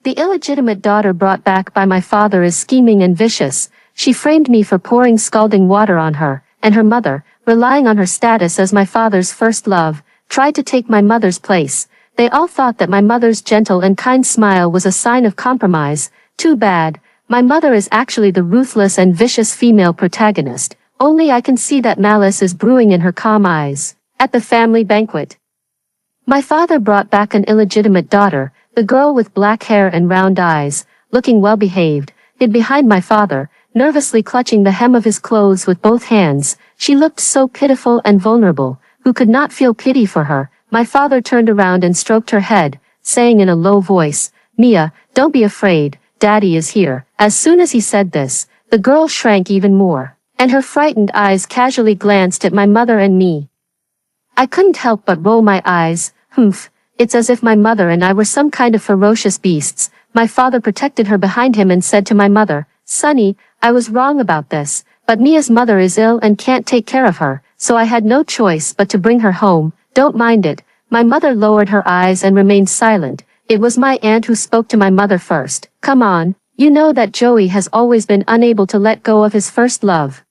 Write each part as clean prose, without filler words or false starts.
The illegitimate daughter brought back by my father is scheming and vicious. She framed me for pouring scalding water on her, and her mother, relying on her status as my father's first love, tried to take my mother's place. They all thought that my mother's gentle and kind smile was a sign of compromise. Too bad. My mother is actually the ruthless and vicious female protagonist. Only I can see that malice is brewing in her calm eyes. At the family banquet, my father brought back an illegitimate daughter, the girl with black hair and round eyes, looking well behaved, hid behind my father, nervously clutching the hem of his clothes with both hands. She looked so pitiful and vulnerable. Who could not feel pity for her? My father turned around and stroked her head, saying in a low voice, "Mia, don't be afraid, Daddy is here." As soon as he said this, the girl shrank even more, and her frightened eyes casually glanced at my mother and me. I couldn't help but roll my eyes. Humph, it's as if my mother and I were some kind of ferocious beasts. My father protected her behind him and said to my mother, "Sonny, I was wrong about this, but Mia's mother is ill and can't take care of her, so I had no choice but to bring her home. Don't mind it." My mother lowered her eyes and remained silent. It was my aunt who spoke to my mother first. "Come on, you know that Joey has always been unable to let go of his first love.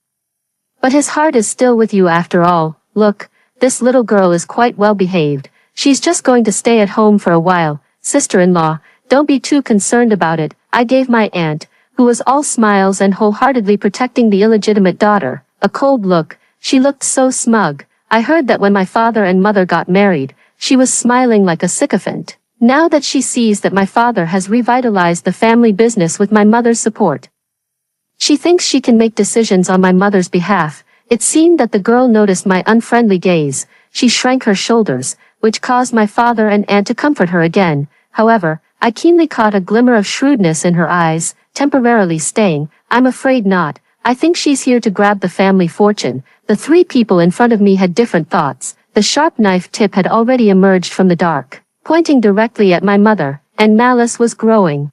But his heart is still with you after all. Look, this little girl is quite well behaved. She's just going to stay at home for a while. Sister-in-law, don't be too concerned about it." I gave my aunt, who was all smiles and wholeheartedly protecting the illegitimate daughter, a cold look. She looked so smug. I heard that when my father and mother got married, she was smiling like a sycophant. Now that she sees that my father has revitalized the family business with my mother's support, she thinks she can make decisions on my mother's behalf. It seemed that the girl noticed my unfriendly gaze. She shrank her shoulders, which caused my father and aunt to comfort her again. However, I keenly caught a glimmer of shrewdness in her eyes, temporarily staying, "I'm afraid not. I think she's here to grab the family fortune." The three people in front of me had different thoughts. The sharp knife tip had already emerged from the dark, pointing directly at my mother, and malice was growing.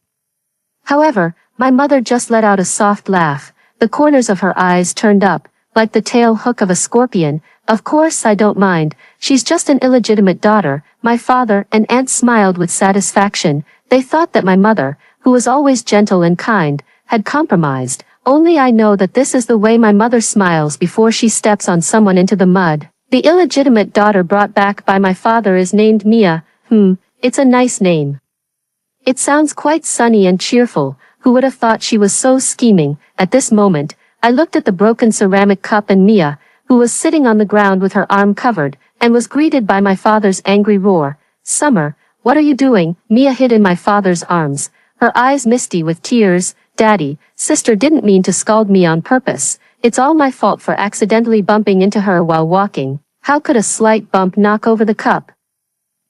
However, my mother just let out a soft laugh. The corners of her eyes turned up, like the tail hook of a scorpion. "Of course I don't mind. She's just an illegitimate daughter." My father and aunt smiled with satisfaction. They thought that my mother, who was always gentle and kind, had compromised. Only I know that this is the way my mother smiles before she steps on someone into the mud. The illegitimate daughter brought back by my father is named Mia. It's a nice name. It sounds quite sunny and cheerful. Who would have thought she was so scheming? At this moment, I looked at the broken ceramic cup and Mia, who was sitting on the ground with her arm covered, and was greeted by my father's angry roar. "Summer, what are you doing?" Mia hid in my father's arms, her eyes misty with tears. "Daddy, sister didn't mean to scald me on purpose. It's all my fault for accidentally bumping into her while walking." How could a slight bump knock over the cup?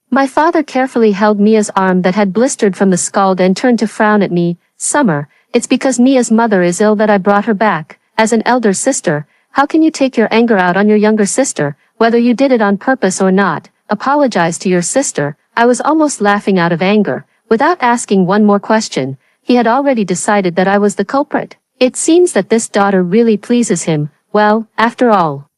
My father carefully held Mia's arm that had blistered from the scald and turned to frown at me. "Summer, it's because Mia's mother is ill that I brought her back. As an elder sister, how can you take your anger out on your younger sister? Whether you did it on purpose or not, apologize to your sister." I was almost laughing out of anger. Without asking one more question, he had already decided that I was the culprit. It seems that this daughter really pleases him. Well, after all,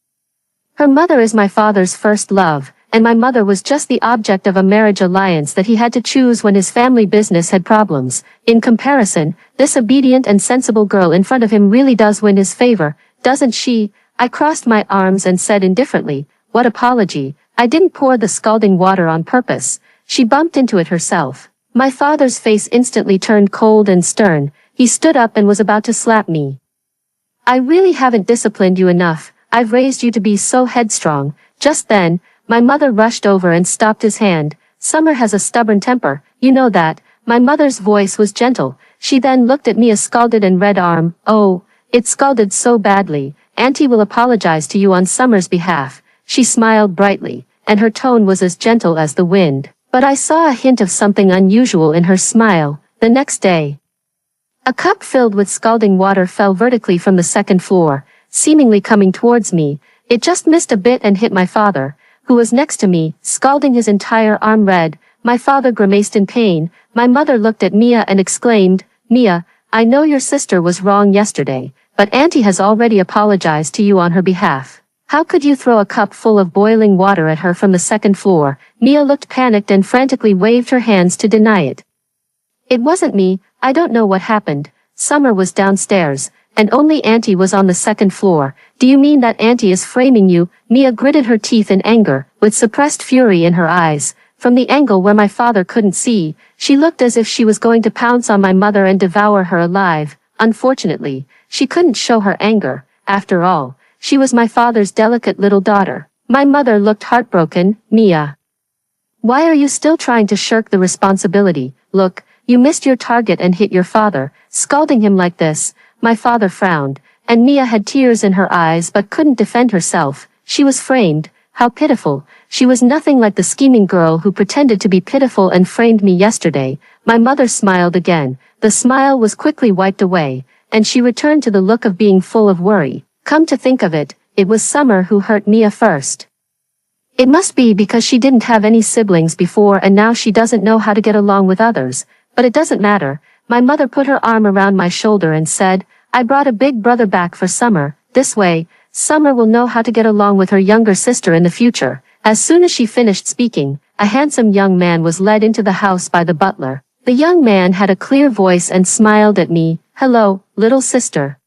her mother is my father's first love, and my mother was just the object of a marriage alliance that he had to choose when his family business had problems. In comparison, this obedient and sensible girl in front of him really does win his favor, doesn't she? I crossed my arms and said indifferently, "What apology? I didn't pour the scalding water on purpose. She bumped into it herself." My father's face instantly turned cold and stern. He stood up and was about to slap me. "I really haven't disciplined you enough. I've raised you to be so headstrong." Just then, my mother rushed over and stopped his hand. "Summer has a stubborn temper, you know that." My mother's voice was gentle. She then looked at Mia's scalded and red arm. "Oh, it's scalded so badly. Auntie will apologize to you on Summer's behalf." She smiled brightly, and her tone was as gentle as the wind. But I saw a hint of something unusual in her smile. The next day, a cup filled with scalding water fell vertically from the second floor, seemingly coming towards me. It just missed a bit and hit my father, who was next to me, scalding his entire arm red. My father grimaced in pain. My mother looked at Mia and exclaimed, "Mia, I know your sister was wrong yesterday, but Auntie has already apologized to you on her behalf. How could you throw a cup full of boiling water at her from the second floor?" Mia looked panicked and frantically waved her hands to deny it. It wasn't me, I don't know what happened. Summer was downstairs, and only Auntie was on the second floor. Do you mean that Auntie is framing you? Mia gritted her teeth in anger, with suppressed fury in her eyes. From the angle where my father couldn't see, she looked as if she was going to pounce on my mother and devour her alive. Unfortunately, she couldn't show her anger. After all, she was my father's delicate little daughter. My mother looked heartbroken. Mia, why are you still trying to shirk the responsibility? Look, you missed your target and hit your father, scalding him like this. My father frowned, and Mia had tears in her eyes but couldn't defend herself. She was framed. How pitiful. She was nothing like the scheming girl who pretended to be pitiful and framed me yesterday. My mother smiled again. The smile was quickly wiped away, and she returned to the look of being full of worry. Come to think of it, it was Summer who hurt Mia first. It must be because she didn't have any siblings before and now she doesn't know how to get along with others. But it doesn't matter. My mother put her arm around my shoulder and said, I brought a big brother back for Summer. This way, Summer will know how to get along with her younger sister in the future. As soon as she finished speaking, a handsome young man was led into the house by the butler. The young man had a clear voice and smiled at me. Hello, little sister.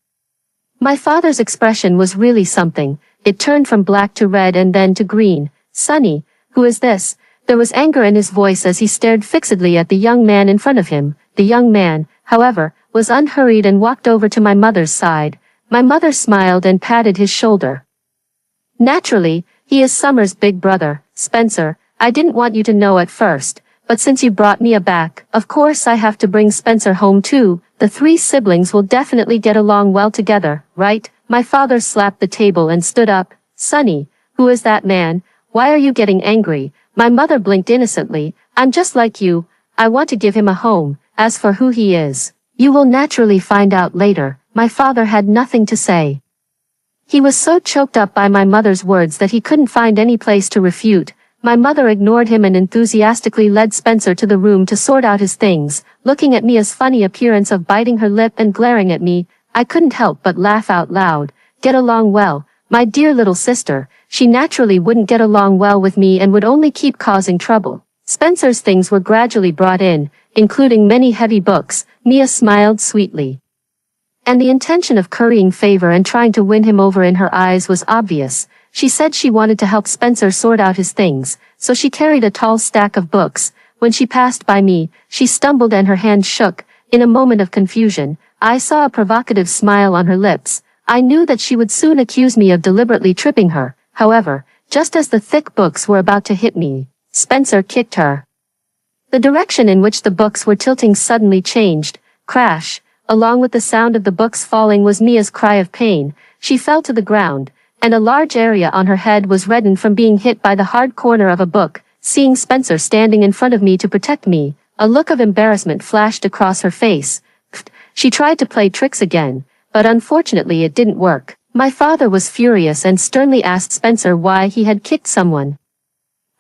My father's expression was really something. It turned from black to red and then to green. Sonny, who is this? There was anger in his voice as he stared fixedly at the young man in front of him. The young man, however, was unhurried and walked over to my mother's side. My mother smiled and patted his shoulder. Naturally, he is Summer's big brother, Spencer. I didn't want you to know at first, but since you brought Mia back, of course I have to bring Spencer home too. The three siblings will definitely get along well together, right? My father slapped the table and stood up. Sonny, who is that man? Why are you getting angry? My mother blinked innocently. I'm just like you. I want to give him a home. As for who he is, you will naturally find out later. My father had nothing to say. He was so choked up by my mother's words that he couldn't find any place to refute. My mother ignored him and enthusiastically led Spencer to the room to sort out his things. Looking at Mia's funny appearance of biting her lip and glaring at me, I couldn't help but laugh out loud. Get along well, my dear little sister. She naturally wouldn't get along well with me and would only keep causing trouble. Spencer's things were gradually brought in, including many heavy books. Mia smiled sweetly. And the intention of currying favor and trying to win him over in her eyes was obvious. She said she wanted to help Spencer sort out his things, so she carried a tall stack of books. When she passed by me, she stumbled and her hand shook. In a moment of confusion, I saw a provocative smile on her lips. I knew that she would soon accuse me of deliberately tripping her. However, just as the thick books were about to hit me, Spencer kicked her. The direction in which the books were tilting suddenly changed. Crash! Along with the sound of the books falling was Mia's cry of pain. She fell to the ground, and a large area on her head was reddened from being hit by the hard corner of a book. Seeing Spencer standing in front of me to protect me, a look of embarrassment flashed across her face. She tried to play tricks again, but unfortunately it didn't work. My father was furious and sternly asked Spencer why he had kicked someone.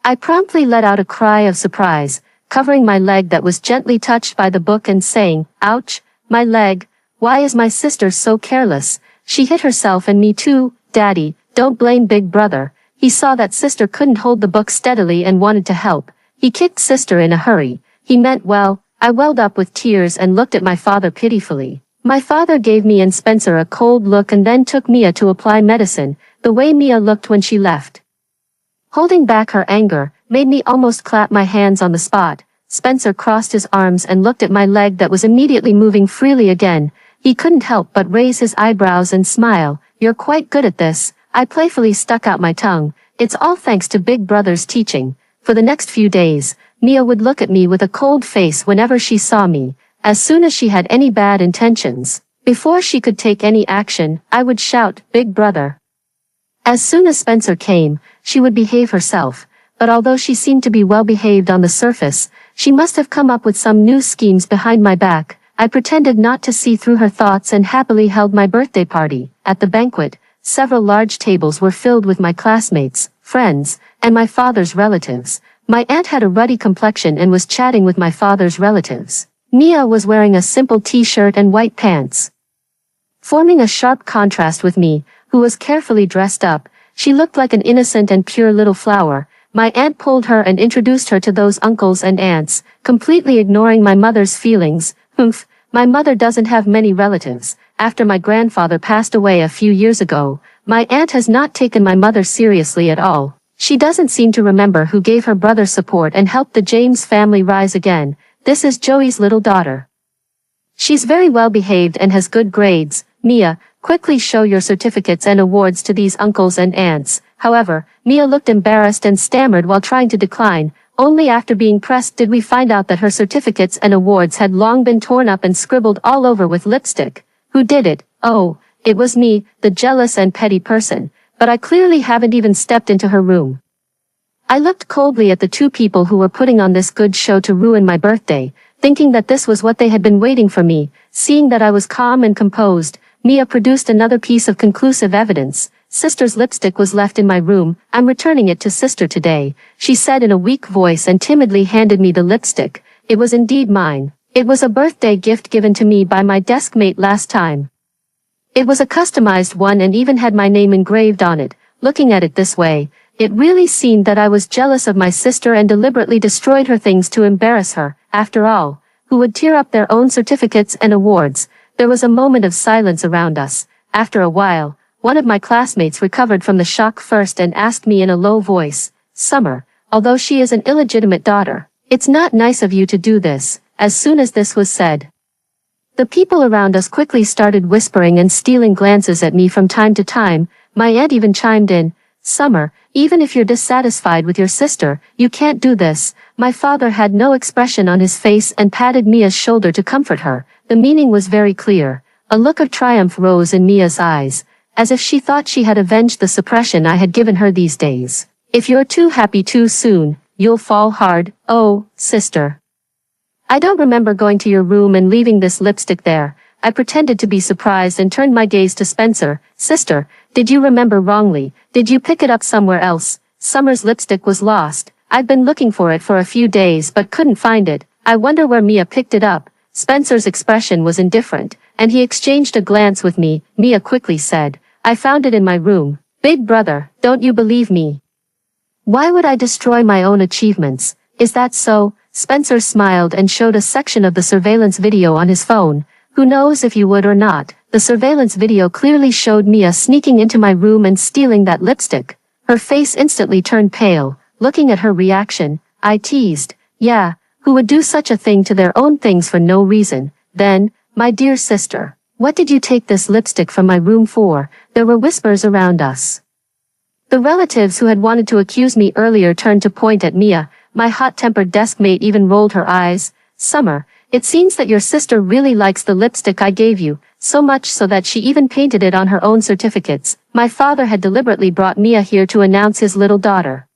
I promptly let out a cry of surprise, covering my leg that was gently touched by the book and saying, "Ouch, my leg, why is my sister so careless? She hit herself and me too, Daddy, don't blame Big Brother." He saw that sister couldn't hold the book steadily and wanted to help. He kicked sister in a hurry. He meant well. I welled up with tears and looked at my father pitifully. My father gave me and Spencer a cold look and then took Mia to apply medicine. The way Mia looked when she left, holding back her anger, made me almost clap my hands on the spot. Spencer crossed his arms and looked at my leg that was immediately moving freely again. He couldn't help but raise his eyebrows and smile. "You're quite good at this." I playfully stuck out my tongue. "It's all thanks to Big Brother's teaching." For the next few days, Mia would look at me with a cold face whenever she saw me. As soon as she had any bad intentions, before she could take any action, I would shout, "Big Brother." As soon as Spencer came, she would behave herself, but although she seemed to be well behaved on the surface, she must have come up with some new schemes behind my back. I pretended not to see through her thoughts and happily held my birthday party. At the banquet, several large tables were filled with my classmates, friends, and my father's relatives. My aunt had a ruddy complexion and was chatting with my father's relatives. Mia was wearing a simple t-shirt and white pants, forming a sharp contrast with me, who was carefully dressed up. She looked like an innocent and pure little flower. My aunt pulled her and introduced her to those uncles and aunts, completely ignoring my mother's feelings. Humph, my mother doesn't have many relatives. After my grandfather passed away a few years ago, my aunt has not taken my mother seriously at all. She doesn't seem to remember who gave her brother support and helped the James family rise again. This is Joey's little daughter. She's very well behaved and has good grades. Mia, quickly show your certificates and awards to these uncles and aunts. However, Mia looked embarrassed and stammered while trying to decline. Only after being pressed did we find out that her certificates and awards had long been torn up and scribbled all over with lipstick. Who did it? Oh, it was me, the jealous and petty person. But I clearly haven't even stepped into her room. I looked coldly at the two people who were putting on this good show to ruin my birthday, thinking that this was what they had been waiting for me. Seeing that I was calm and composed, Mia produced another piece of conclusive evidence. Sister's lipstick was left in my room. I'm returning it to sister today, she said in a weak voice and timidly handed me the lipstick. It was indeed mine. It was a birthday gift given to me by my desk mate last time. It was a customized one and even had my name engraved on it. Looking at it this way, it really seemed that I was jealous of my sister and deliberately destroyed her things to embarrass her. After all, who would tear up their own certificates and awards? There was a moment of silence around us. After a while, one of my classmates recovered from the shock first and asked me in a low voice, Summer, although she is an illegitimate daughter, it's not nice of you to do this. As soon as this was said, the people around us quickly started whispering and stealing glances at me from time to time. My aunt even chimed in, Summer, even if you're dissatisfied with your sister, you can't do this. My father had no expression on his face and patted Mia's shoulder to comfort her. The meaning was very clear. A look of triumph rose in Mia's eyes, as if she thought she had avenged the suppression I had given her these days. If you're too happy too soon, you'll fall hard. Oh, sister. I don't remember going to your room and leaving this lipstick there. I pretended to be surprised and turned my gaze to Spencer. Sister, did you remember wrongly? Did you pick it up somewhere else? Summer's lipstick was lost. I've been looking for it for a few days but couldn't find it. I wonder where Mia picked it up. Spencer's expression was indifferent, and he exchanged a glance with me. Mia quickly said, I found it in my room. Big brother, don't you believe me? Why would I destroy my own achievements? Is that so? Spencer smiled and showed a section of the surveillance video on his phone. Who knows if you would or not? The surveillance video clearly showed Mia sneaking into my room and stealing that lipstick. Her face instantly turned pale. Looking at her reaction, I teased, yeah, who would do such a thing to their own things for no reason? Then, my dear sister, what did you take this lipstick from my room for? There were whispers around us. The relatives who had wanted to accuse me earlier turned to point at Mia. My hot-tempered desk mate even rolled her eyes. Summer, it seems that your sister really likes the lipstick I gave you, so much so that she even painted it on her own certificates. My father had deliberately brought Mia here to announce his little daughter.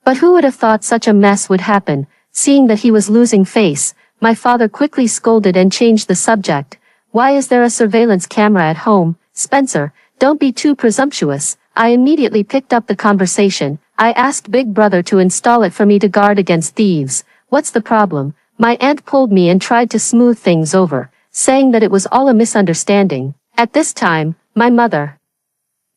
But who would have thought such a mess would happen? Seeing that he was losing face, my father quickly scolded and changed the subject. Why is there a surveillance camera at home? Spencer, don't be too presumptuous. I immediately picked up the conversation. I asked Big Brother to install it for me to guard against thieves. What's the problem? My aunt pulled me and tried to smooth things over, saying that it was all a misunderstanding. At this time, my mother,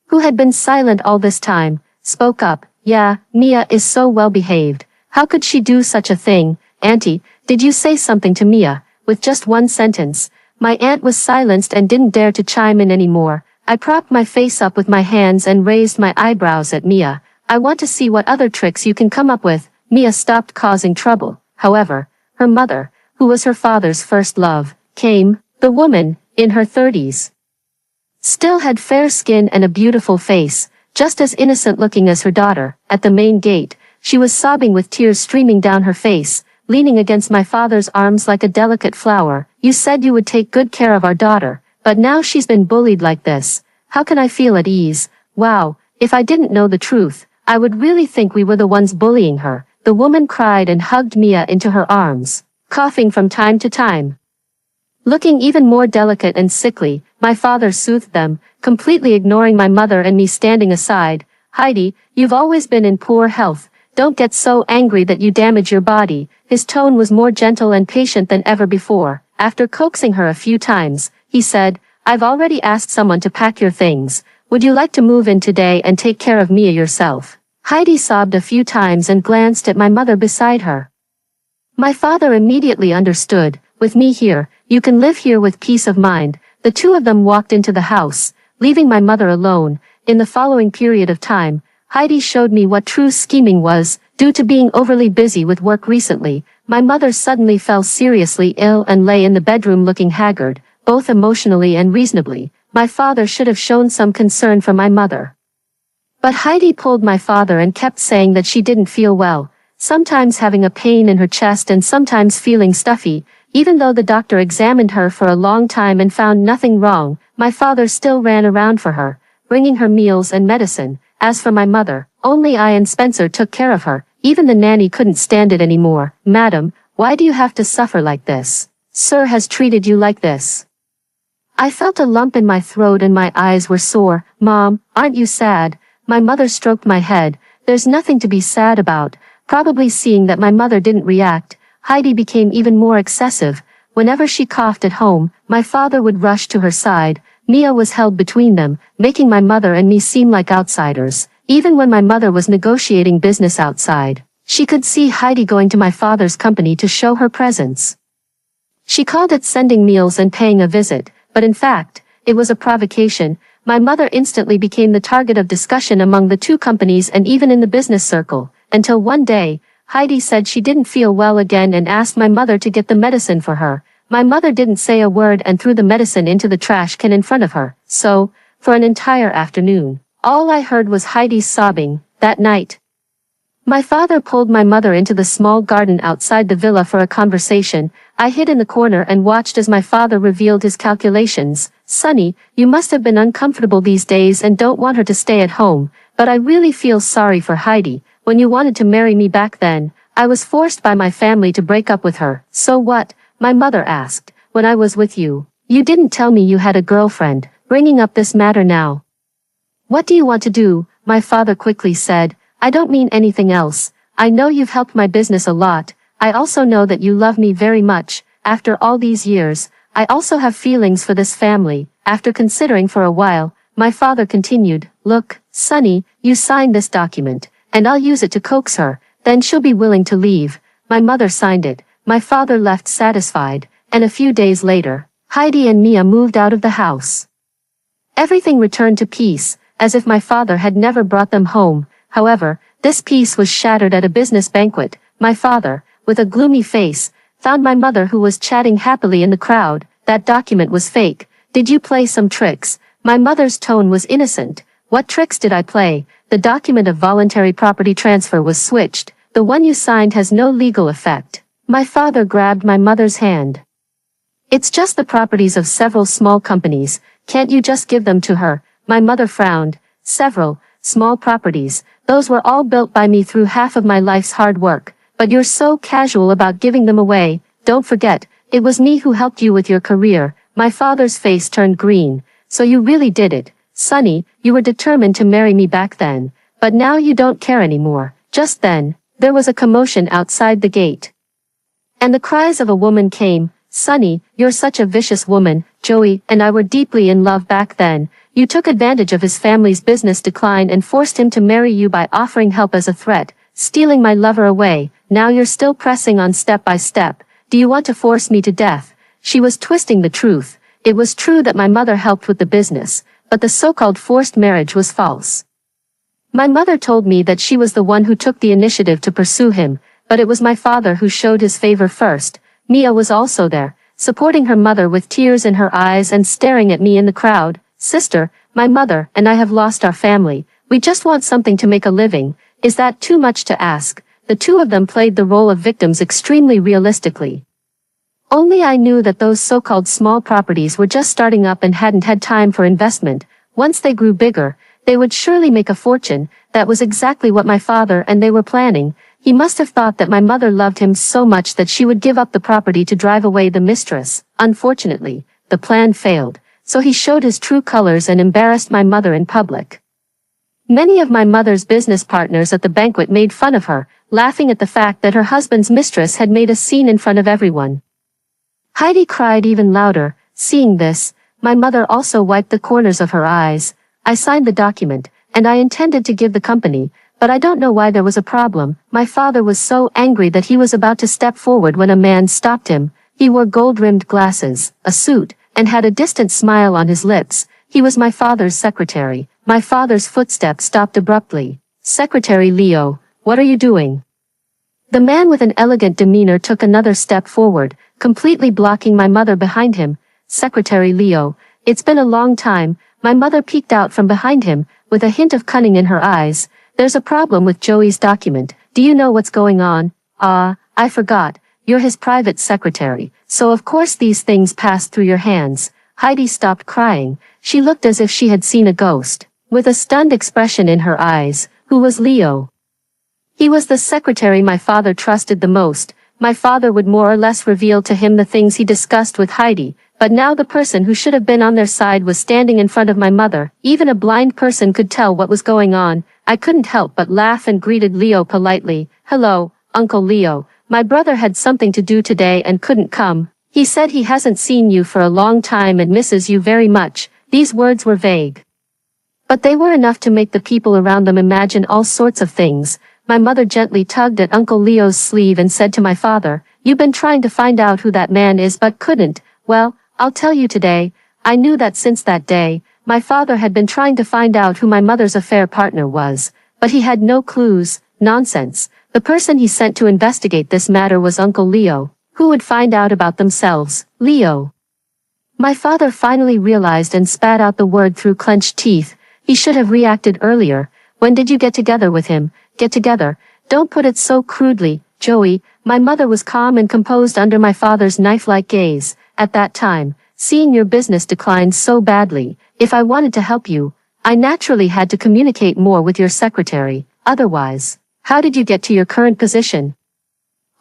who had been silent all this time, spoke up. Yeah, Mia is so well behaved. How could she do such a thing? Auntie, did you say something to Mia? With just one sentence, my aunt was silenced and didn't dare to chime in anymore. I propped my face up with my hands and raised my eyebrows at Mia. I want to see what other tricks you can come up with. Mia stopped causing trouble. However, her mother, who was her father's first love, came. The woman, in her 30s, still had fair skin and a beautiful face, just as innocent-looking as her daughter. At the main gate, she was sobbing with tears streaming down her face, leaning against my father's arms like a delicate flower. You said you would take good care of our daughter, but now she's been bullied like this. How can I feel at ease? Wow, if I didn't know the truth, I would really think we were the ones bullying her. The woman cried and hugged Mia into her arms, coughing from time to time. Looking even more delicate and sickly, my father soothed them, completely ignoring my mother and me standing aside. Heidi, you've always been in poor health. Don't get so angry that you damage your body. His tone was more gentle and patient than ever before. After coaxing her a few times, he said, I've already asked someone to pack your things. Would you like to move in today and take care of Mia yourself? Heidi sobbed a few times and glanced at my mother beside her. My father immediately understood. With me here, you can live here with peace of mind. The two of them walked into the house, leaving my mother alone. In the following period of time, Heidi showed me what true scheming was. Due to being overly busy with work recently, my mother suddenly fell seriously ill and lay in the bedroom looking haggard, both emotionally and reasonably. My father should have shown some concern for my mother. But Heidi pulled my father and kept saying that she didn't feel well, sometimes having a pain in her chest and sometimes feeling stuffy. Even though the doctor examined her for a long time and found nothing wrong, my father still ran around for her, bringing her meals and medicine. As for my mother, only I and Spencer took care of her. Even the nanny couldn't stand it anymore. Madam, why do you have to suffer like this? Sir has treated you like this. I felt a lump in my throat and my eyes were sore. Mom, aren't you sad? My mother stroked my head. There's nothing to be sad about. Probably seeing that my mother didn't react, Heidi became even more excessive. Whenever she coughed at home, my father would rush to her side. Mia was held between them, making my mother and me seem like outsiders. Even when my mother was negotiating business outside, she could see Heidi going to my father's company to show her presence. She called it sending meals and paying a visit, but in fact, it was a provocation. My mother instantly became the target of discussion among the two companies and even in the business circle, until one day, Heidi said she didn't feel well again and asked my mother to get the medicine for her. My mother didn't say a word and threw the medicine into the trash can in front of her. So, for an entire afternoon, all I heard was Heidi's sobbing. That night, my father pulled my mother into the small garden outside the villa for a conversation. I hid in the corner and watched as my father revealed his calculations. Sonny, you must have been uncomfortable these days and don't want her to stay at home, but I really feel sorry for Heidi. When you wanted to marry me back then, I was forced by my family to break up with her. So what? My mother asked. When I was with you, you didn't tell me you had a girlfriend, bringing up this matter now. What do you want to do? My father quickly said. I don't mean anything else. I know you've helped my business a lot. I also know that you love me very much. After all these years, I also have feelings for this family. After considering for a while, my father continued, Look, Sonny, you signed this document, and I'll use it to coax her, then she'll be willing to leave. My mother signed it. My father left satisfied, and a few days later, Heidi and Mia moved out of the house. Everything returned to peace, as if my father had never brought them home. However, this peace was shattered at a business banquet. My father, with a gloomy face, found my mother who was chatting happily in the crowd. That document was fake. Did you play some tricks? My mother's tone was innocent. What tricks did I play? The document of voluntary property transfer was switched. The one you signed has no legal effect. My father grabbed my mother's hand. It's just the properties of several small companies. Can't you just give them to her? My mother frowned. Several small properties. Those were all built by me through half of my life's hard work. But you're so casual about giving them away. Don't forget, it was me who helped you with your career. My father's face turned green. So you really did it. Sonny, you were determined to marry me back then. But now you don't care anymore. Just then, there was a commotion outside the gate. And the cries of a woman came. Sonny, you're such a vicious woman. Joey and I were deeply in love back then. You took advantage of his family's business decline and forced him to marry you by offering help as a threat, stealing my lover away. Now you're still pressing on step by step. Do you want to force me to death? She was twisting the truth. It was true that my mother helped with the business, but the so-called forced marriage was false. My mother told me that she was the one who took the initiative to pursue him, but it was my father who showed his favor first. Mia was also there, supporting her mother with tears in her eyes and staring at me in the crowd. Sister, my mother and I have lost our family. We just want something to make a living. Is that too much to ask? The two of them played the role of victims extremely realistically. Only I knew that those so-called small properties were just starting up and hadn't had time for investment. Once they grew bigger, they would surely make a fortune. That was exactly what my father and they were planning. He must have thought that my mother loved him so much that she would give up the property to drive away the mistress. Unfortunately, the plan failed, so he showed his true colors and embarrassed my mother in public. Many of my mother's business partners at the banquet made fun of her, laughing at the fact that her husband's mistress had made a scene in front of everyone. Heidi cried even louder. Seeing this, my mother also wiped the corners of her eyes. I signed the document, and I intended to give the company, But I don't know why there was a problem. My father was so angry that he was about to step forward when a man stopped him. He wore gold-rimmed glasses, a suit, and had a distant smile on his lips. He was my father's secretary. My father's footsteps stopped abruptly. "Secretary Leo, what are you doing?" The man with an elegant demeanor took another step forward, completely blocking my mother behind him. "Secretary Leo, it's been a long time." My mother peeked out from behind him, with a hint of cunning in her eyes. "There's a problem with Joey's document. Do you know what's going on?" I forgot. You're his private secretary, so of course these things passed through your hands." Heidi stopped crying. She looked as if she had seen a ghost, with a stunned expression in her eyes. Who was Leo? He was the secretary my father trusted the most. My father would more or less reveal to him the things he discussed with Heidi, but now the person who should have been on their side was standing in front of my mother. Even a blind person could tell what was going on. I couldn't help but laugh and greeted Leo politely. "Hello, Uncle Leo. My brother had something to do today and couldn't come. He said he hasn't seen you for a long time and misses you very much." These words were vague, but they were enough to make the people around them imagine all sorts of things. My mother gently tugged at Uncle Leo's sleeve and said to my father, "You've been trying to find out who that man is but couldn't. Well, I'll tell you today." I knew that since that day, my father had been trying to find out who my mother's affair partner was, but he had no clues. Nonsense. The person he sent to investigate this matter was Uncle Leo. Who would find out about themselves? Leo. My father finally realized and spat out the word through clenched teeth. He should have reacted earlier. "When did you get together with him?" "Get together? Don't put it so crudely, Joey." My mother was calm and composed under my father's knife-like gaze. "At that time, seeing your business decline so badly, if I wanted to help you, I naturally had to communicate more with your secretary. Otherwise, how did you get to your current position?"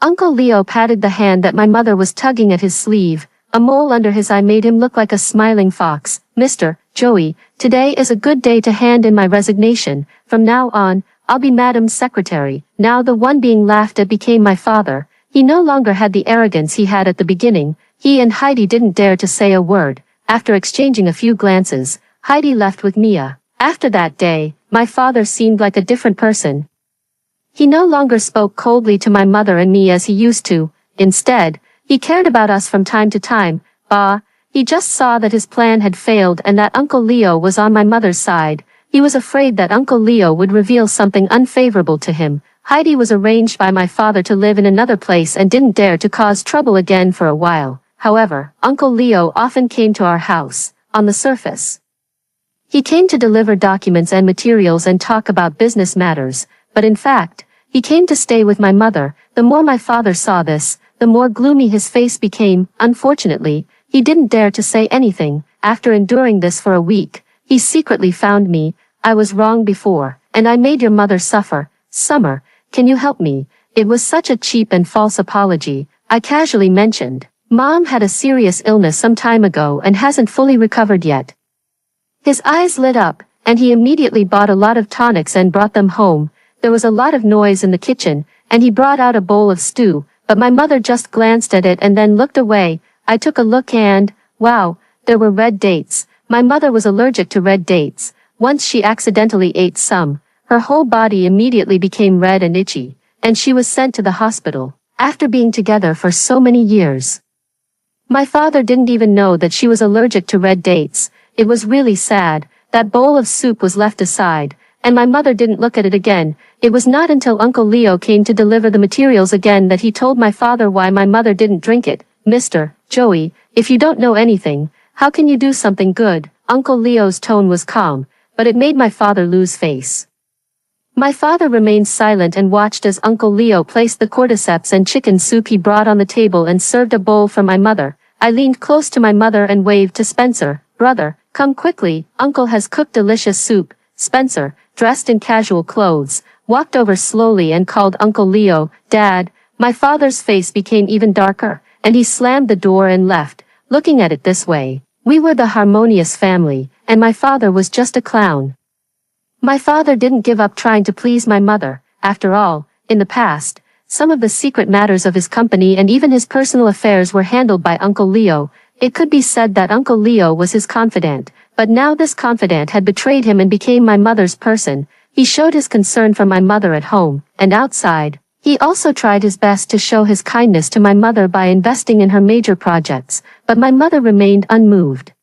Uncle Leo patted the hand that my mother was tugging at his sleeve. A mole under his eye made him look like a smiling fox. "Mr. Joey, today is a good day to hand in my resignation. From now on, I'll be Madam's secretary." Now the one being laughed at became my father. He no longer had the arrogance he had at the beginning. He and Heidi didn't dare to say a word. After exchanging a few glances, Heidi left with Mia. After that day, my father seemed like a different person. He no longer spoke coldly to my mother and me as he used to. Instead, he cared about us from time to time. He just saw that his plan had failed and that Uncle Leo was on my mother's side. He was afraid that Uncle Leo would reveal something unfavorable to him. Heidi was arranged by my father to live in another place and didn't dare to cause trouble again for a while. However, Uncle Leo often came to our house. On the surface, he came to deliver documents and materials and talk about business matters, but in fact, he came to stay with my mother. The more my father saw this, the more gloomy his face became. Unfortunately, he didn't dare to say anything. After enduring this for a week, he secretly found me. "I was wrong before, and I made your mother suffer. Summer, can you help me?" It was such a cheap and false apology. I casually mentioned, "Mom had a serious illness some time ago and hasn't fully recovered yet." His eyes lit up, and he immediately bought a lot of tonics and brought them home. There was a lot of noise in the kitchen, and he brought out a bowl of stew, but my mother just glanced at it and then looked away. I took a look and, wow, there were red dates. My mother was allergic to red dates. Once she accidentally ate some, her whole body immediately became red and itchy, and she was sent to the hospital. After being together for so many years, my father didn't even know that she was allergic to red dates. It was really sad. That bowl of soup was left aside, and my mother didn't look at it again. It was not until Uncle Leo came to deliver the materials again that he told my father why my mother didn't drink it. "Mr. Joey, if you don't know anything, how can you do something good?" Uncle Leo's tone was calm, but it made my father lose face. My father remained silent and watched as Uncle Leo placed the cordyceps and chicken soup he brought on the table and served a bowl for my mother. I leaned close to my mother and waved to Spencer. "Brother, come quickly, Uncle has cooked delicious soup." Spencer, dressed in casual clothes, walked over slowly and called Uncle Leo. "Dad." My father's face became even darker, and he slammed the door and left. Looking at it this way, we were the harmonious family, and my father was just a clown. My father didn't give up trying to please my mother. After all, in the past, some of the secret matters of his company and even his personal affairs were handled by Uncle Leo. It could be said that Uncle Leo was his confidant, but now this confidant had betrayed him and became my mother's person. He showed his concern for my mother at home, and outside. He also tried his best to show his kindness to my mother by investing in her major projects, but my mother remained unmoved.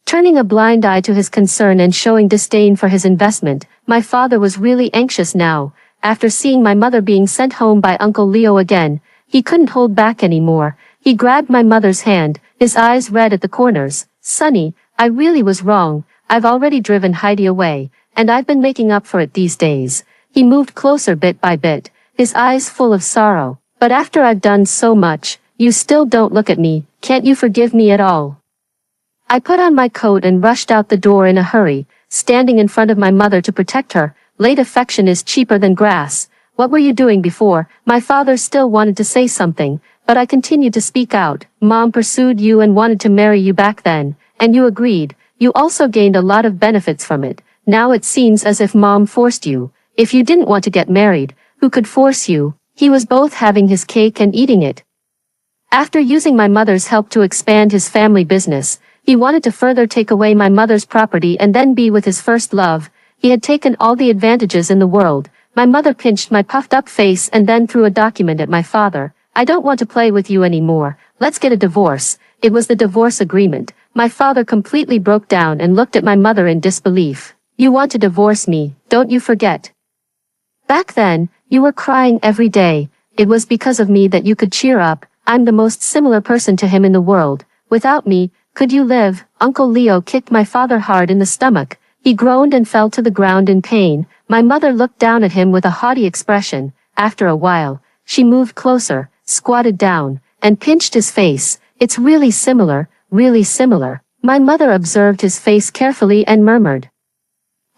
Turning a blind eye to his concern and showing disdain for his investment, my father was really anxious now. After seeing my mother being sent home by Uncle Leo again, he couldn't hold back anymore. He grabbed my mother's hand, his eyes red at the corners. "Sonny, I really was wrong. I've already driven Heidi away, and I've been making up for it these days." He moved closer bit by bit, his eyes full of sorrow. "But after I've done so much, you still don't look at me. Can't you forgive me at all?" I put on my coat and rushed out the door in a hurry, standing in front of my mother to protect her. "Late affection is cheaper than grass. What were you doing before?" My father still wanted to say something, but I continued to speak out. "Mom pursued you and wanted to marry you back then, and you agreed. You also gained a lot of benefits from it. Now it seems as if Mom forced you. If you didn't want to get married, who could force you?" He was both having his cake and eating it. After using my mother's help to expand his family business, he wanted to further take away my mother's property and then be with his first love. He had taken all the advantages in the world. My mother pinched my puffed-up face and then threw a document at my father. "I don't want to play with you anymore. Let's get a divorce." It was the divorce agreement. My father completely broke down and looked at my mother in disbelief. "You want to divorce me, don't you forget? Back then, you were crying every day. It was because of me that you could cheer up. I'm the most similar person to him in the world. Without me, could you live?" Uncle Leo kicked my father hard in the stomach. He groaned and fell to the ground in pain. My mother looked down at him with a haughty expression. After a while, she moved closer, squatted down, and pinched his face. "It's really similar, really similar." My mother observed his face carefully and murmured,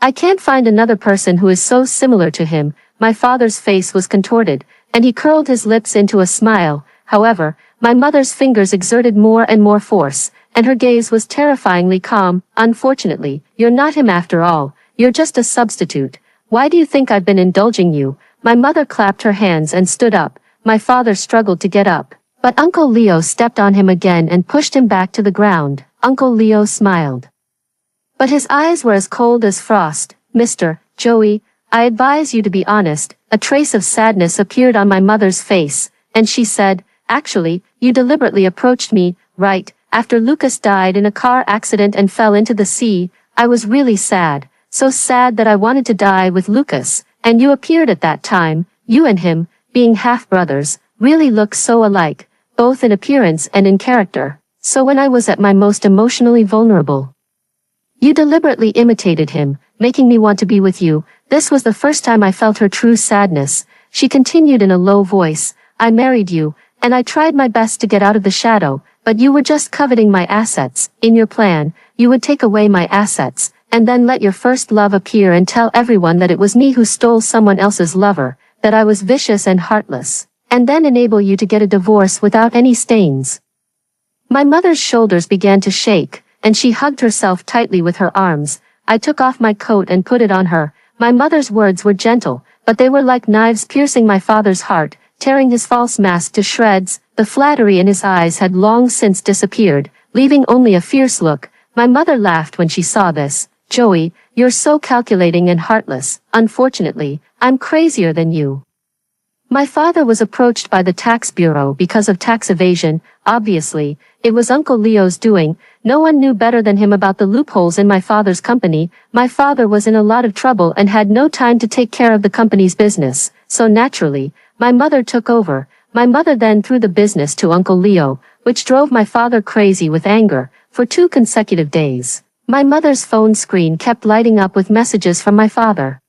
"I can't find another person who is so similar to him." My father's face was contorted, and he curled his lips into a smile. However, my mother's fingers exerted more and more force, and her gaze was terrifyingly calm. "Unfortunately, you're not him after all. You're just a substitute. Why do you think I've been indulging you?" My mother clapped her hands and stood up. My father struggled to get up, but Uncle Leo stepped on him again and pushed him back to the ground. Uncle Leo smiled, but his eyes were as cold as frost. "Mr. Joey, I advise you to be honest." A trace of sadness appeared on my mother's face, and she said, "Actually, you deliberately approached me, right? After Lucas died in a car accident and fell into the sea, I was really sad. So sad that I wanted to die with Lucas, and you appeared at that time. You and him, being half-brothers, really look so alike, both in appearance and in character. So when I was at my most emotionally vulnerable, you deliberately imitated him, making me want to be with you." This was the first time I felt her true sadness. She continued in a low voice, "I married you, and I tried my best to get out of the shadow, but you were just coveting my assets. In your plan, you would take away my assets, and then let your first love appear and tell everyone that it was me who stole someone else's lover, that I was vicious and heartless, and then enable you to get a divorce without any stains." My mother's shoulders began to shake, and she hugged herself tightly with her arms. I took off my coat and put it on her. My mother's words were gentle, but they were like knives piercing my father's heart, tearing his false mask to shreds. The flattery in his eyes had long since disappeared, leaving only a fierce look. My mother laughed when she saw this. "Joey, you're so calculating and heartless. Unfortunately, I'm crazier than you." My father was approached by the tax bureau because of tax evasion. Obviously, it was Uncle Leo's doing. No one knew better than him about the loopholes in my father's company. My father was in a lot of trouble and had no time to take care of the company's business, so naturally, my mother took over. My mother then threw the business to Uncle Leo, which drove my father crazy with anger. For 2 consecutive days, my mother's phone screen kept lighting up with messages from my father.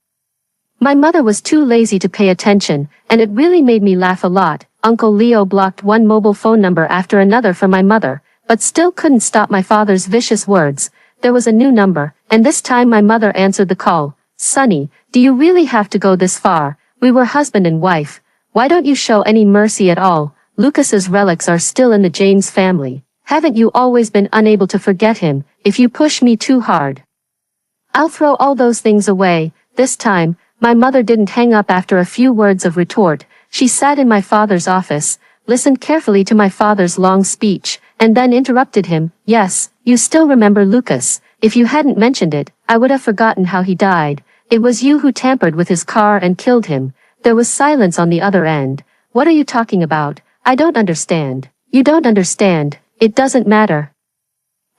My mother was too lazy to pay attention, and it really made me laugh a lot. Uncle Leo blocked one mobile phone number after another from my mother, but still couldn't stop my father's vicious words. There was a new number, and this time my mother answered the call. "Sonny, do you really have to go this far? We were husband and wife. Why don't you show any mercy at all? Lucas's relics are still in the James family. Haven't you always been unable to forget him? If you push me too hard, I'll throw all those things away." This time, my mother didn't hang up after a few words of retort. She sat in my father's office, listened carefully to my father's long speech, and then interrupted him. "Yes, you still remember Lucas. If you hadn't mentioned it, I would have forgotten how he died. It was you who tampered with his car and killed him. There was silence on the other end. What are you talking about? I don't understand. You don't understand. It doesn't matter.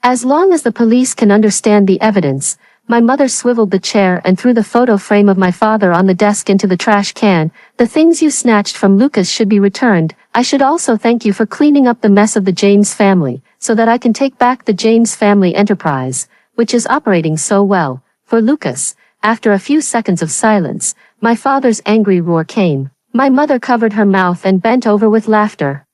As long as the police can understand the evidence. My mother swiveled the chair and threw the photo frame of my father on the desk into the trash can. The things you snatched from Lucas should be returned. I should also thank you for cleaning up the mess of the James family, so that I can take back the James family enterprise, which is operating so well. For Lucas, after a few seconds of silence, my father's angry roar came. My mother covered her mouth and bent over with laughter.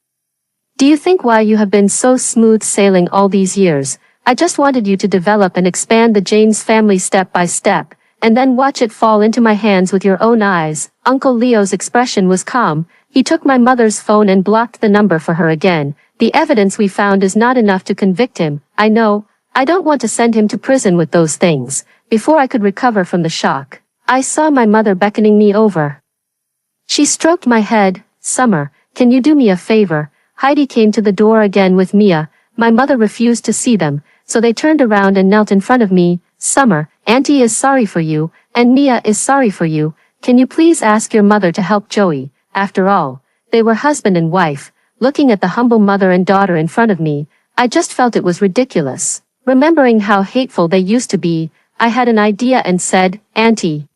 Do you think why you have been so smooth sailing all these years? I just wanted you to develop and expand the James family step by step, and then watch it fall into my hands with your own eyes. Uncle Leo's expression was calm. He took my mother's phone and blocked the number for her again. The evidence we found is not enough to convict him. I know. I don't want to send him to prison with those things. Before I could recover from the shock, I saw my mother beckoning me over. She stroked my head. Summer, can you do me a favor? Heidi came to the door again with Mia. My mother refused to see them, so they turned around and knelt in front of me. Summer, Auntie is sorry for you, and Mia is sorry for you. Can you please ask your mother to help Joey? After all, they were husband and wife. Looking at the humble mother and daughter in front of me, I just felt it was ridiculous. Remembering how hateful they used to be, I had an idea and said, Auntie,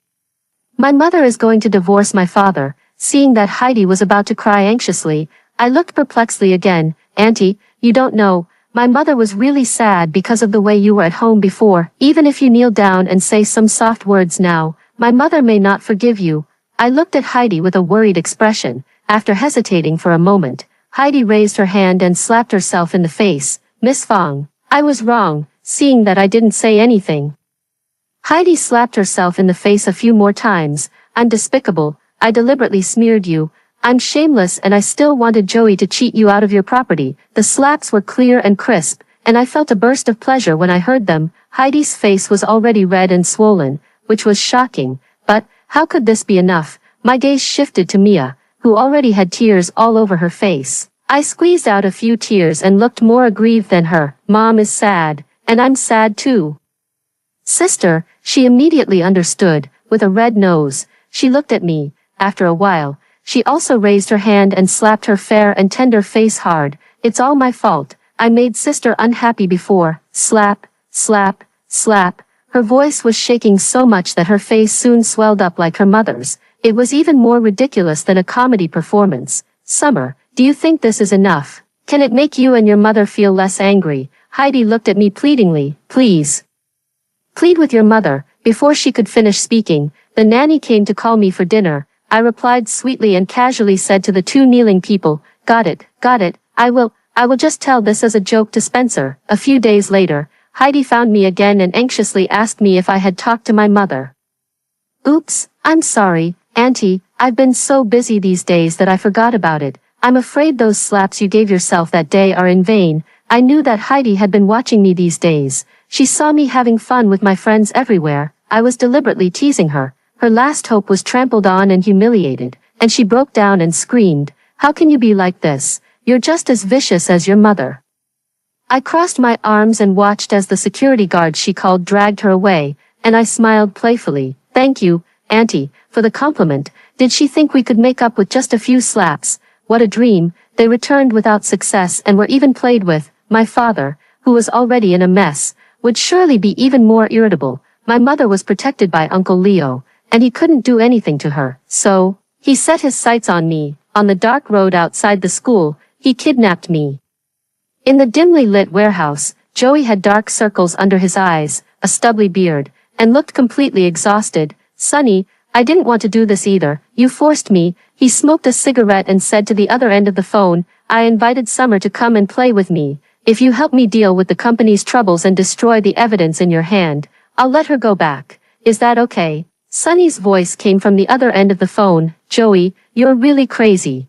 my mother is going to divorce my father. Seeing that Heidi was about to cry anxiously, I looked perplexedly again. Auntie, you don't know. My mother was really sad because of the way you were at home before. Even if you kneel down and say some soft words now, my mother may not forgive you. I looked at Heidi with a worried expression. After hesitating for a moment, Heidi raised her hand and slapped herself in the face. Miss Fong, I was wrong, seeing that I didn't say anything. Heidi slapped herself in the face a few more times. I'm despicable. I deliberately smeared you. I'm shameless, and I still wanted Joey to cheat you out of your property. The slaps were clear and crisp, and I felt a burst of pleasure when I heard them. Heidi's face was already red and swollen, which was shocking. But how could this be enough? My gaze shifted to Mia, who already had tears all over her face. I squeezed out a few tears and looked more aggrieved than her. Mom is sad, and I'm sad too. Sister, she immediately understood. With a red nose, she looked at me. After a while, she also raised her hand and slapped her fair and tender face hard. It's all my fault. I made sister unhappy before. Slap, slap, slap. Her voice was shaking so much that her face soon swelled up like her mother's. It was even more ridiculous than a comedy performance. Summer, do you think this is enough? Can it make you and your mother feel less angry? Heidi looked at me pleadingly. Please. Plead with your mother. Before she could finish speaking, the nanny came to call me for dinner. I replied sweetly and casually said to the two kneeling people, got it, I will just tell this as a joke to Spencer. A few days later, Heidi found me again and anxiously asked me if I had talked to my mother. Oops, I'm sorry, Auntie, I've been so busy these days that I forgot about it. I'm afraid those slaps you gave yourself that day are in vain. I knew that Heidi had been watching me these days. She saw me having fun with my friends everywhere. I was deliberately teasing her. Her last hope was trampled on and humiliated, and she broke down and screamed, how can you be like this? You're just as vicious as your mother. I crossed my arms and watched as the security guard she called dragged her away, and I smiled playfully. Thank you, Auntie, for the compliment. Did she think we could make up with just a few slaps? What a dream. They returned without success and were even played with. My father, who was already in a mess, would surely be even more irritable. My mother was protected by Uncle Leo, and he couldn't do anything to her. So, he set his sights on me. On the dark road outside the school, he kidnapped me. In the dimly lit warehouse, Joey had dark circles under his eyes, a stubbly beard, and looked completely exhausted. Sonny, I didn't want to do this either. You forced me. He smoked a cigarette and said to the other end of the phone, I invited Summer to come and play with me. If you help me deal with the company's troubles and destroy the evidence in your hand, I'll let her go back. Is that okay? Sonny's voice came from the other end of the phone. Joey, you're really crazy.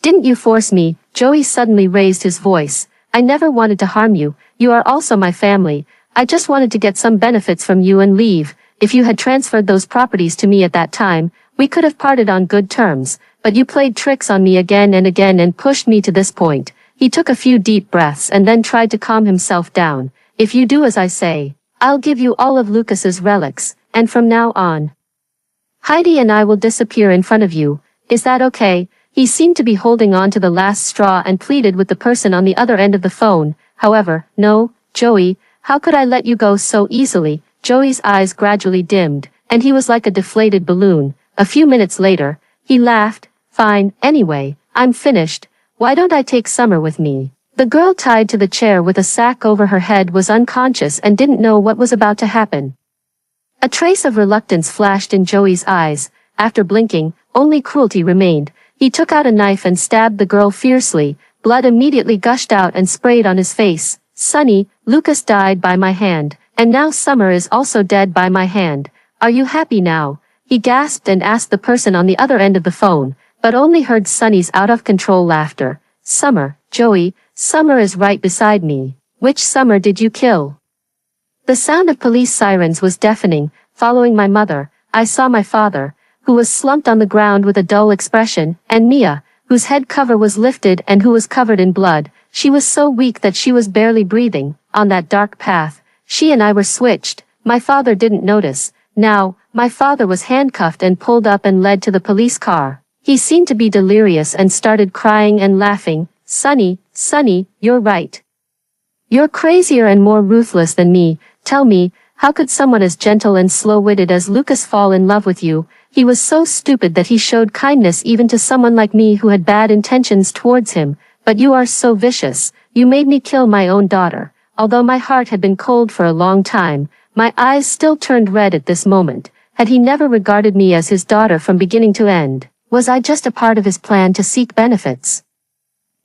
Didn't you force me? Joey suddenly raised his voice. I never wanted to harm you. You are also my family. I just wanted to get some benefits from you and leave. If you had transferred those properties to me at that time, we could have parted on good terms, but you played tricks on me again and pushed me to this point. He took a few deep breaths and then tried to calm himself down. If you do as I say, I'll give you all of Lucas's relics, and from now on, Heidi and I will disappear in front of you. Is that okay? He seemed to be holding on to the last straw and pleaded with the person on the other end of the phone. However, no, Joey, how could I let you go so easily? Joey's eyes gradually dimmed, and he was like a deflated balloon. A few minutes later, he laughed. Fine, anyway, I'm finished. Why don't I take Summer with me? The girl tied to the chair with a sack over her head was unconscious and didn't know what was about to happen. A trace of reluctance flashed in Joey's eyes. After blinking, only cruelty remained. He took out a knife and stabbed the girl fiercely. Blood immediately gushed out and sprayed on his face. Sonny, Lucas died by my hand, and now Summer is also dead by my hand. Are you happy now? He gasped and asked the person on the other end of the phone, but only heard Sonny's out-of-control laughter. Summer, Joey, Summer is right beside me. Which Summer did you kill? The sound of police sirens was deafening. Following my mother, I saw my father, who was slumped on the ground with a dull expression, and Mia, whose head cover was lifted and who was covered in blood. She was so weak that she was barely breathing. On that dark path, she and I were switched. My father didn't notice. Now, my father was handcuffed and pulled up and led to the police car. He seemed to be delirious and started crying and laughing. Sonny, you're right. You're crazier and more ruthless than me. Tell me, how could someone as gentle and slow-witted as Lucas fall in love with you? He was so stupid that he showed kindness even to someone like me who had bad intentions towards him. But you are so vicious. You made me kill my own daughter. Although my heart had been cold for a long time, my eyes still turned red at this moment. Had he never regarded me as his daughter from beginning to end? Was I just a part of his plan to seek benefits?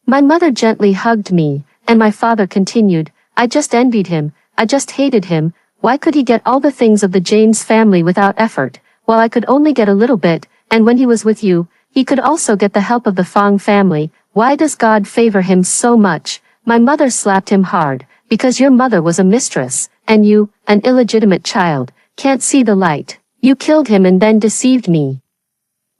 My mother gently hugged me, and my father continued, I just envied him. I just hated him. Why could he get all the things of the James family without effort, while I could only get a little bit, and when he was with you, he could also get the help of the Fong family. Why does God favor him so much? My mother slapped him hard, because your mother was a mistress, and you, an illegitimate child, can't see the light. You killed him and then deceived me,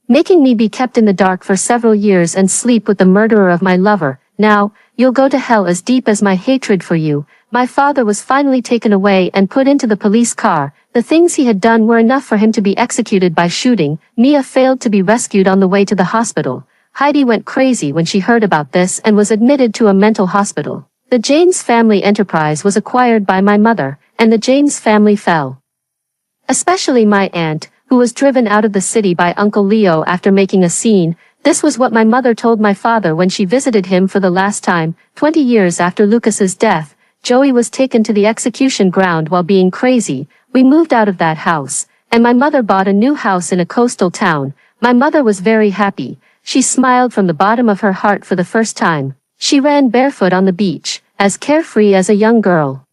making me be kept in the dark for several years and sleep with the murderer of my lover. Now, you'll go to hell as deep as my hatred for you. My father was finally taken away and put into the police car. The things he had done were enough for him to be executed by shooting. Mia failed to be rescued on the way to the hospital. Heidi went crazy when she heard about this and was admitted to a mental hospital. The James family enterprise was acquired by my mother, and the James family fell. Especially my aunt, who was driven out of the city by Uncle Leo after making a scene. This was what my mother told my father when she visited him for the last time. 20 years after Lucas's death, Joey was taken to the execution ground while being crazy. We moved out of that house, and my mother bought a new house in a coastal town. My mother was very happy. She smiled from the bottom of her heart for the first time. She ran barefoot on the beach, as carefree as a young girl.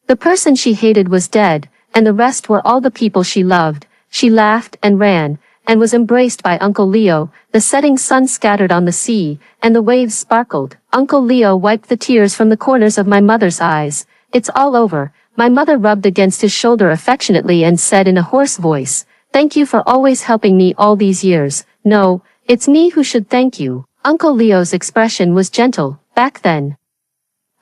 The person she hated was dead, and the rest were all the people she loved. She laughed and ran, and was embraced by Uncle Leo. The setting sun scattered on the sea, and the waves sparkled. Uncle Leo wiped the tears from the corners of my mother's eyes. It's all over. My mother rubbed against his shoulder affectionately and said in a hoarse voice, Thank you for always helping me all these years. No, it's me who should thank you. Uncle Leo's expression was gentle. Back then,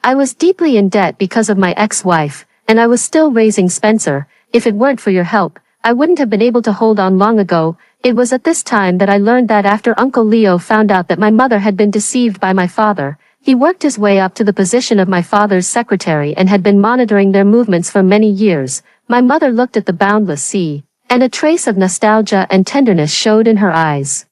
I was deeply in debt because of my ex-wife, and I was still raising Spencer. If it weren't for your help, I wouldn't have been able to hold on long ago. It was at this time that I learned that after Uncle Leo found out that my mother had been deceived by my father, he worked his way up to the position of my father's secretary and had been monitoring their movements for many years. My mother looked at the boundless sea, and a trace of nostalgia and tenderness showed in her eyes.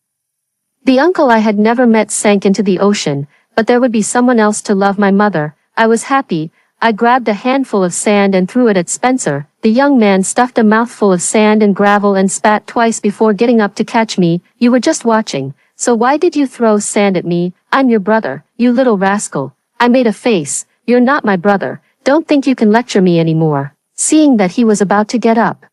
The uncle I had never met sank into the ocean, but there would be someone else to love my mother. I was happy. I grabbed a handful of sand and threw it at Spencer. The young man stuffed a mouthful of sand and gravel and spat twice before getting up to catch me. You were just watching. So why did you throw sand at me? I'm your brother, you little rascal. I made a face. You're not my brother. Don't think you can lecture me anymore. Seeing that he was about to get up,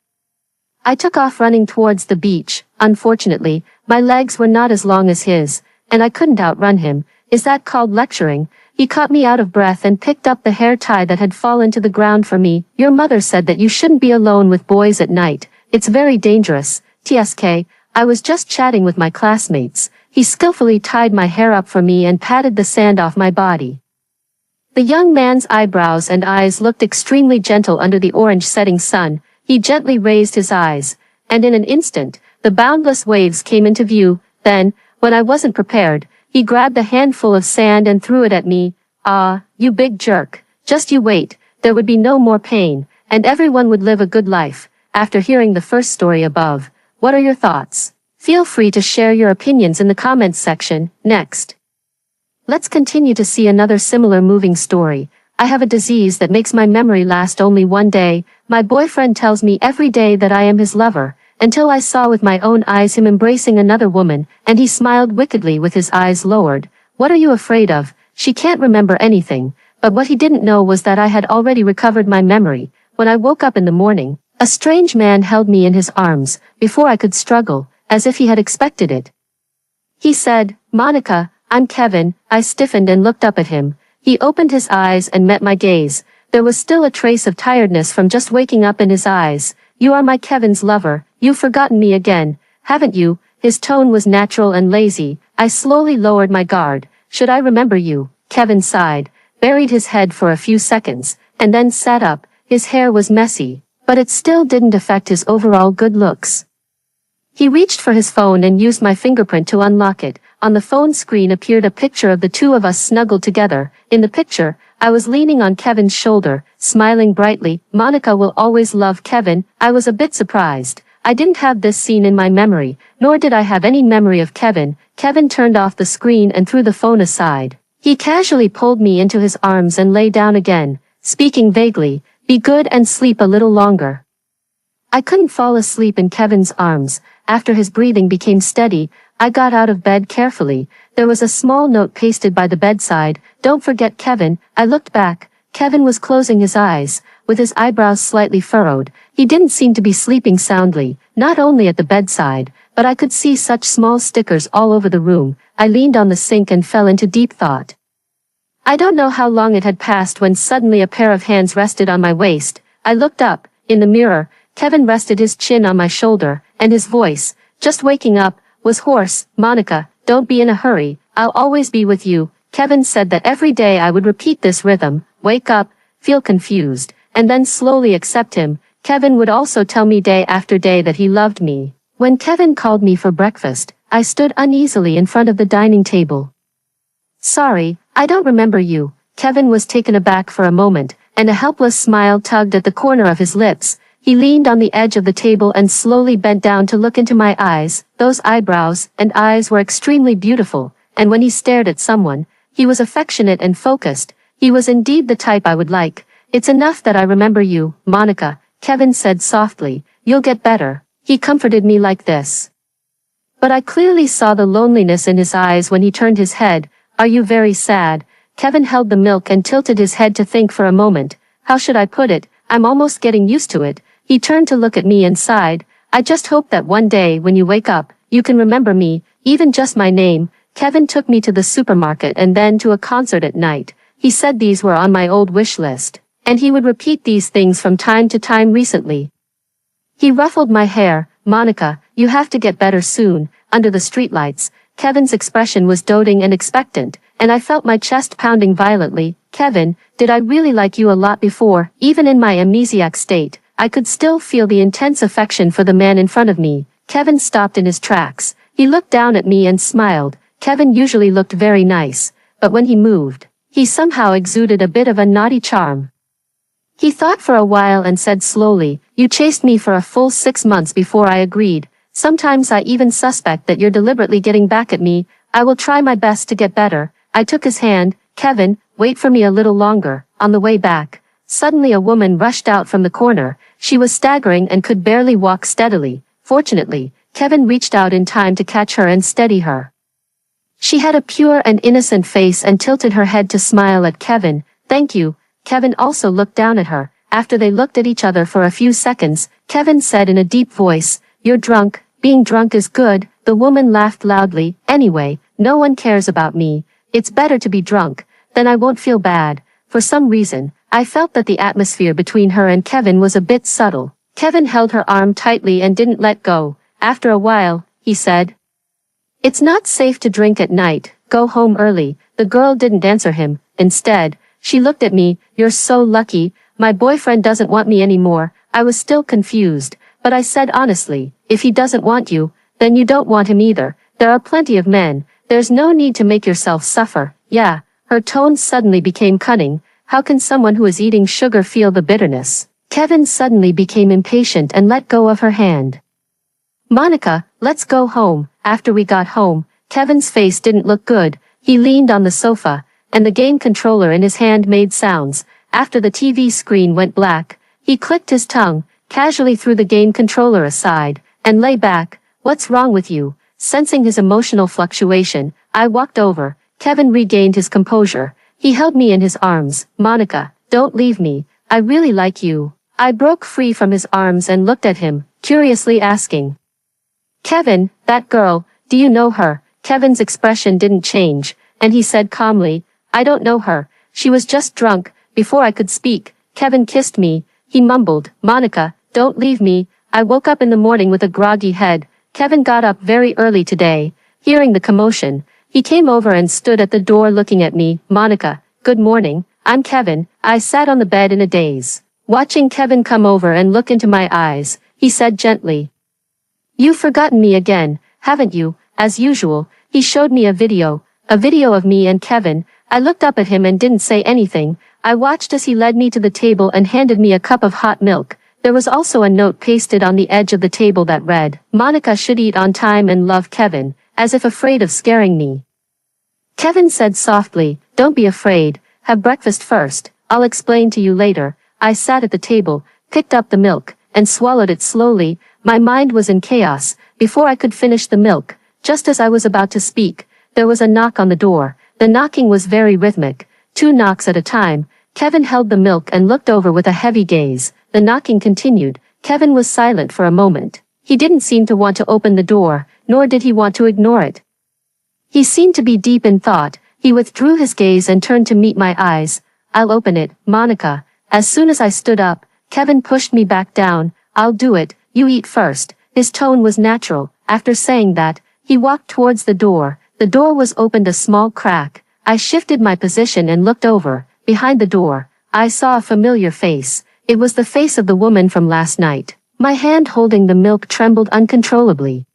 I took off running towards the beach. Unfortunately, my legs were not as long as his, and I couldn't outrun him. Is that called lecturing? He caught me out of breath and picked up the hair tie that had fallen to the ground for me. Your mother said that you shouldn't be alone with boys at night. It's very dangerous. TSK, I was just chatting with my classmates. He skillfully tied my hair up for me and patted the sand off my body. The young man's eyebrows and eyes looked extremely gentle under the orange setting sun. He gently raised his eyes, and in an instant, the boundless waves came into view. Then, when I wasn't prepared, he grabbed a handful of sand and threw it at me. "Ah, you big jerk. Just you wait, there would be no more pain, and everyone would live a good life." After hearing the first story above, what are your thoughts? Feel free to share your opinions in the comments section. Next, let's continue to see another similar moving story. I have a disease that makes my memory last only one day. My boyfriend tells me every day that I am his lover, until I saw with my own eyes him embracing another woman, and he smiled wickedly with his eyes lowered. What are you afraid of? She can't remember anything, but what he didn't know was that I had already recovered my memory. When I woke up in the morning, a strange man held me in his arms, before I could struggle, as if he had expected it. He said, "Monica, I'm Kevin." I stiffened and looked up at him. He opened his eyes and met my gaze. There was still a trace of tiredness from just waking up in his eyes. "You are my Kevin's lover. You've forgotten me again, haven't you?" His tone was natural and lazy. I slowly lowered my guard. "Should I remember you?" Kevin sighed, buried his head for a few seconds, and then sat up. His hair was messy, but it still didn't affect his overall good looks. He reached for his phone and used my fingerprint to unlock it. On the phone screen appeared a picture of the two of us snuggled together. In the picture, I was leaning on Kevin's shoulder, smiling brightly. Monica will always love Kevin. I was a bit surprised. I didn't have this scene in my memory, nor did I have any memory of Kevin. Kevin turned off the screen and threw the phone aside. He casually pulled me into his arms and lay down again, speaking vaguely, "Be good and sleep a little longer." I couldn't fall asleep in Kevin's arms. After his breathing became steady, I got out of bed carefully. There was a small note pasted by the bedside. "Don't forget Kevin." I looked back. Kevin was closing his eyes, with his eyebrows slightly furrowed. He didn't seem to be sleeping soundly, not only at the bedside, but I could see such small stickers all over the room. I leaned on the sink and fell into deep thought. I don't know how long it had passed when suddenly a pair of hands rested on my waist. I looked up. In the mirror, Kevin rested his chin on my shoulder, and his voice, just waking up, was hoarse. "Monica, don't be in a hurry. I'll always be with you." Kevin said that every day I would repeat this rhythm: wake up, feel confused, and then slowly accept him. Kevin would also tell me day after day that he loved me. When Kevin called me for breakfast, I stood uneasily in front of the dining table. "Sorry, I don't remember you." Kevin was taken aback for a moment, and a helpless smile tugged at the corner of his lips. He leaned on the edge of the table and slowly bent down to look into my eyes. Those eyebrows and eyes were extremely beautiful, and when he stared at someone, he was affectionate and focused. He was indeed the type I would like. "It's enough that I remember you, Monica," Kevin said softly. "You'll get better." He comforted me like this. But I clearly saw the loneliness in his eyes when he turned his head. "Are you very sad?" Kevin held the milk and tilted his head to think for a moment. "How should I put it? I'm almost getting used to it." He turned to look at me and sighed. "I just hope that one day when you wake up, you can remember me, even just my name." Kevin took me to the supermarket and then to a concert at night. He said these were on my old wish list, and he would repeat these things from time to time recently. He ruffled my hair. "Monica, you have to get better soon." Under the streetlights, Kevin's expression was doting and expectant, and I felt my chest pounding violently. "Kevin, did I really like you a lot before?" Even in my amnesiac state, I could still feel the intense affection for the man in front of me. Kevin stopped in his tracks. He looked down at me and smiled. Kevin usually looked very nice, but when he moved, he somehow exuded a bit of a naughty charm. He thought for a while and said slowly, "You chased me for a full 6 months before I agreed. Sometimes I even suspect that you're deliberately getting back at me. I will try my best to get better." I took his hand. "Kevin, wait for me a little longer." On the way back, suddenly a woman rushed out from the corner. She was staggering and could barely walk steadily. Fortunately, Kevin reached out in time to catch her and steady her. She had a pure and innocent face and tilted her head to smile at Kevin. "Thank you." Kevin also looked down at her. After they looked at each other for a few seconds, Kevin said in a deep voice, "You're drunk." "Being drunk is good." The woman laughed loudly. "Anyway, no one cares about me. It's better to be drunk, then I won't feel bad." For some reason, I felt that the atmosphere between her and Kevin was a bit subtle. Kevin held her arm tightly and didn't let go. After a while, he said, "It's not safe to drink at night. Go home early." The girl didn't answer him. Instead, she looked at me. "You're so lucky. My boyfriend doesn't want me anymore." I was still confused, but I said honestly, if he doesn't want you, then you don't want him either. There are plenty of men. There's no need to make yourself suffer. Yeah. Her tone suddenly became cunning. How can someone who is eating sugar feel the bitterness? Kevin suddenly became impatient and let go of her hand. Monica, let's go home. After we got home, Kevin's face didn't look good. He leaned on the sofa, and the game controller in his hand made sounds. After the TV screen went black, he clicked his tongue, casually threw the game controller aside, and lay back. What's wrong with you? Sensing his emotional fluctuation, I walked over. Kevin regained his composure. He held me in his arms. Monica, don't leave me. I really like you. I broke free from his arms and looked at him, curiously asking. Kevin, that girl, do you know her? Kevin's expression didn't change, and he said calmly, I don't know her. She was just drunk. Before I could speak, Kevin kissed me. He mumbled, Monica, don't leave me. I woke up in the morning with a groggy head. Kevin got up very early today. Hearing the commotion, he came over and stood at the door looking at me. Monica, good morning. I'm Kevin. I sat on the bed in a daze. Watching Kevin come over and look into my eyes, he said gently. You've forgotten me again, haven't you? As usual, he showed me a video of me and Kevin. I looked up at him and didn't say anything. I watched as he led me to the table and handed me a cup of hot milk. There was also a note pasted on the edge of the table that read, Monica should eat on time and love Kevin, as if afraid of scaring me. Kevin said softly, don't be afraid, have breakfast first, I'll explain to you later. I sat at the table, picked up the milk, and swallowed it slowly. My mind was in chaos. Before I could finish the milk, just as I was about to speak, there was a knock on the door. The knocking was very rhythmic, 2 knocks at a time. Kevin held the milk and looked over with a heavy gaze. The knocking continued. Kevin was silent for a moment. He didn't seem to want to open the door, nor did he want to ignore it. He seemed to be deep in thought. He withdrew his gaze and turned to meet my eyes. I'll open it, Monica. As soon as I stood up, Kevin pushed me back down. I'll do it, you eat first. His tone was natural. After saying that, he walked towards the door. The door was opened a small crack. I shifted my position and looked over. Behind the door, I saw a familiar face. It was the face of the woman from last night. My hand holding the milk trembled uncontrollably.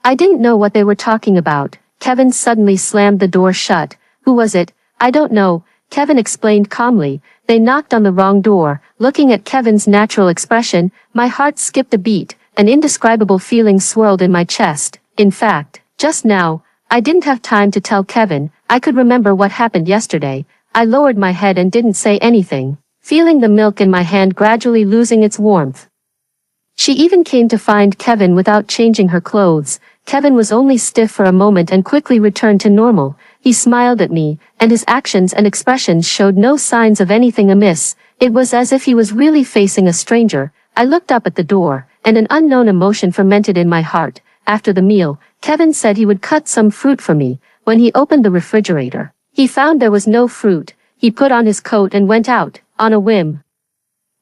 I didn't know what they were talking about. Kevin suddenly slammed the door shut. Who was it? I don't know, Kevin explained calmly. They knocked on the wrong door. Looking at Kevin's natural expression, my heart skipped a beat. An indescribable feeling swirled in my chest. In fact, just now, I didn't have time to tell Kevin. I could remember what happened yesterday. I lowered my head and didn't say anything, feeling the milk in my hand gradually losing its warmth. She even came to find Kevin without changing her clothes. Kevin was only stiff for a moment and quickly returned to normal. He smiled at me, and his actions and expressions showed no signs of anything amiss. It was as if he was really facing a stranger. I looked up at the door, and an unknown emotion fermented in my heart. After the meal, Kevin said he would cut some fruit for me. When he opened the refrigerator, he found there was no fruit. He put on his coat and went out, on a whim.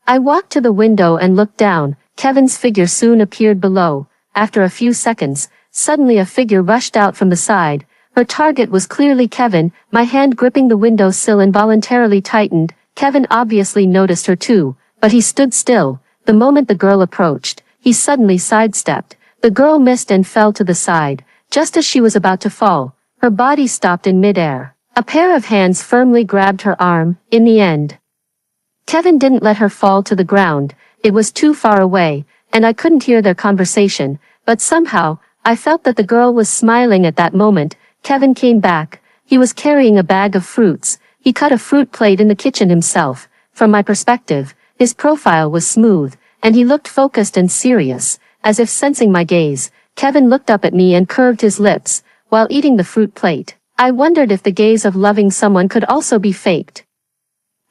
I walked to the window and looked down. Kevin's figure soon appeared below. After a few seconds, suddenly a figure rushed out from the side. Her target was clearly Kevin. My hand gripping the window sill involuntarily tightened. Kevin obviously noticed her too, but he stood still. The moment the girl approached, he suddenly sidestepped. The girl missed and fell to the side. Just as she was about to fall, her body stopped in midair. A pair of hands firmly grabbed her arm. In the end, Kevin didn't let her fall to the ground. It was too far away, and I couldn't hear their conversation, but somehow, I felt that the girl was smiling at that moment. Kevin came back. He was carrying a bag of fruits. He cut a fruit plate in the kitchen himself. From my perspective, his profile was smooth, and he looked focused and serious, as if sensing my gaze. Kevin looked up at me and curved his lips, while eating the fruit plate. I wondered if the gaze of loving someone could also be faked.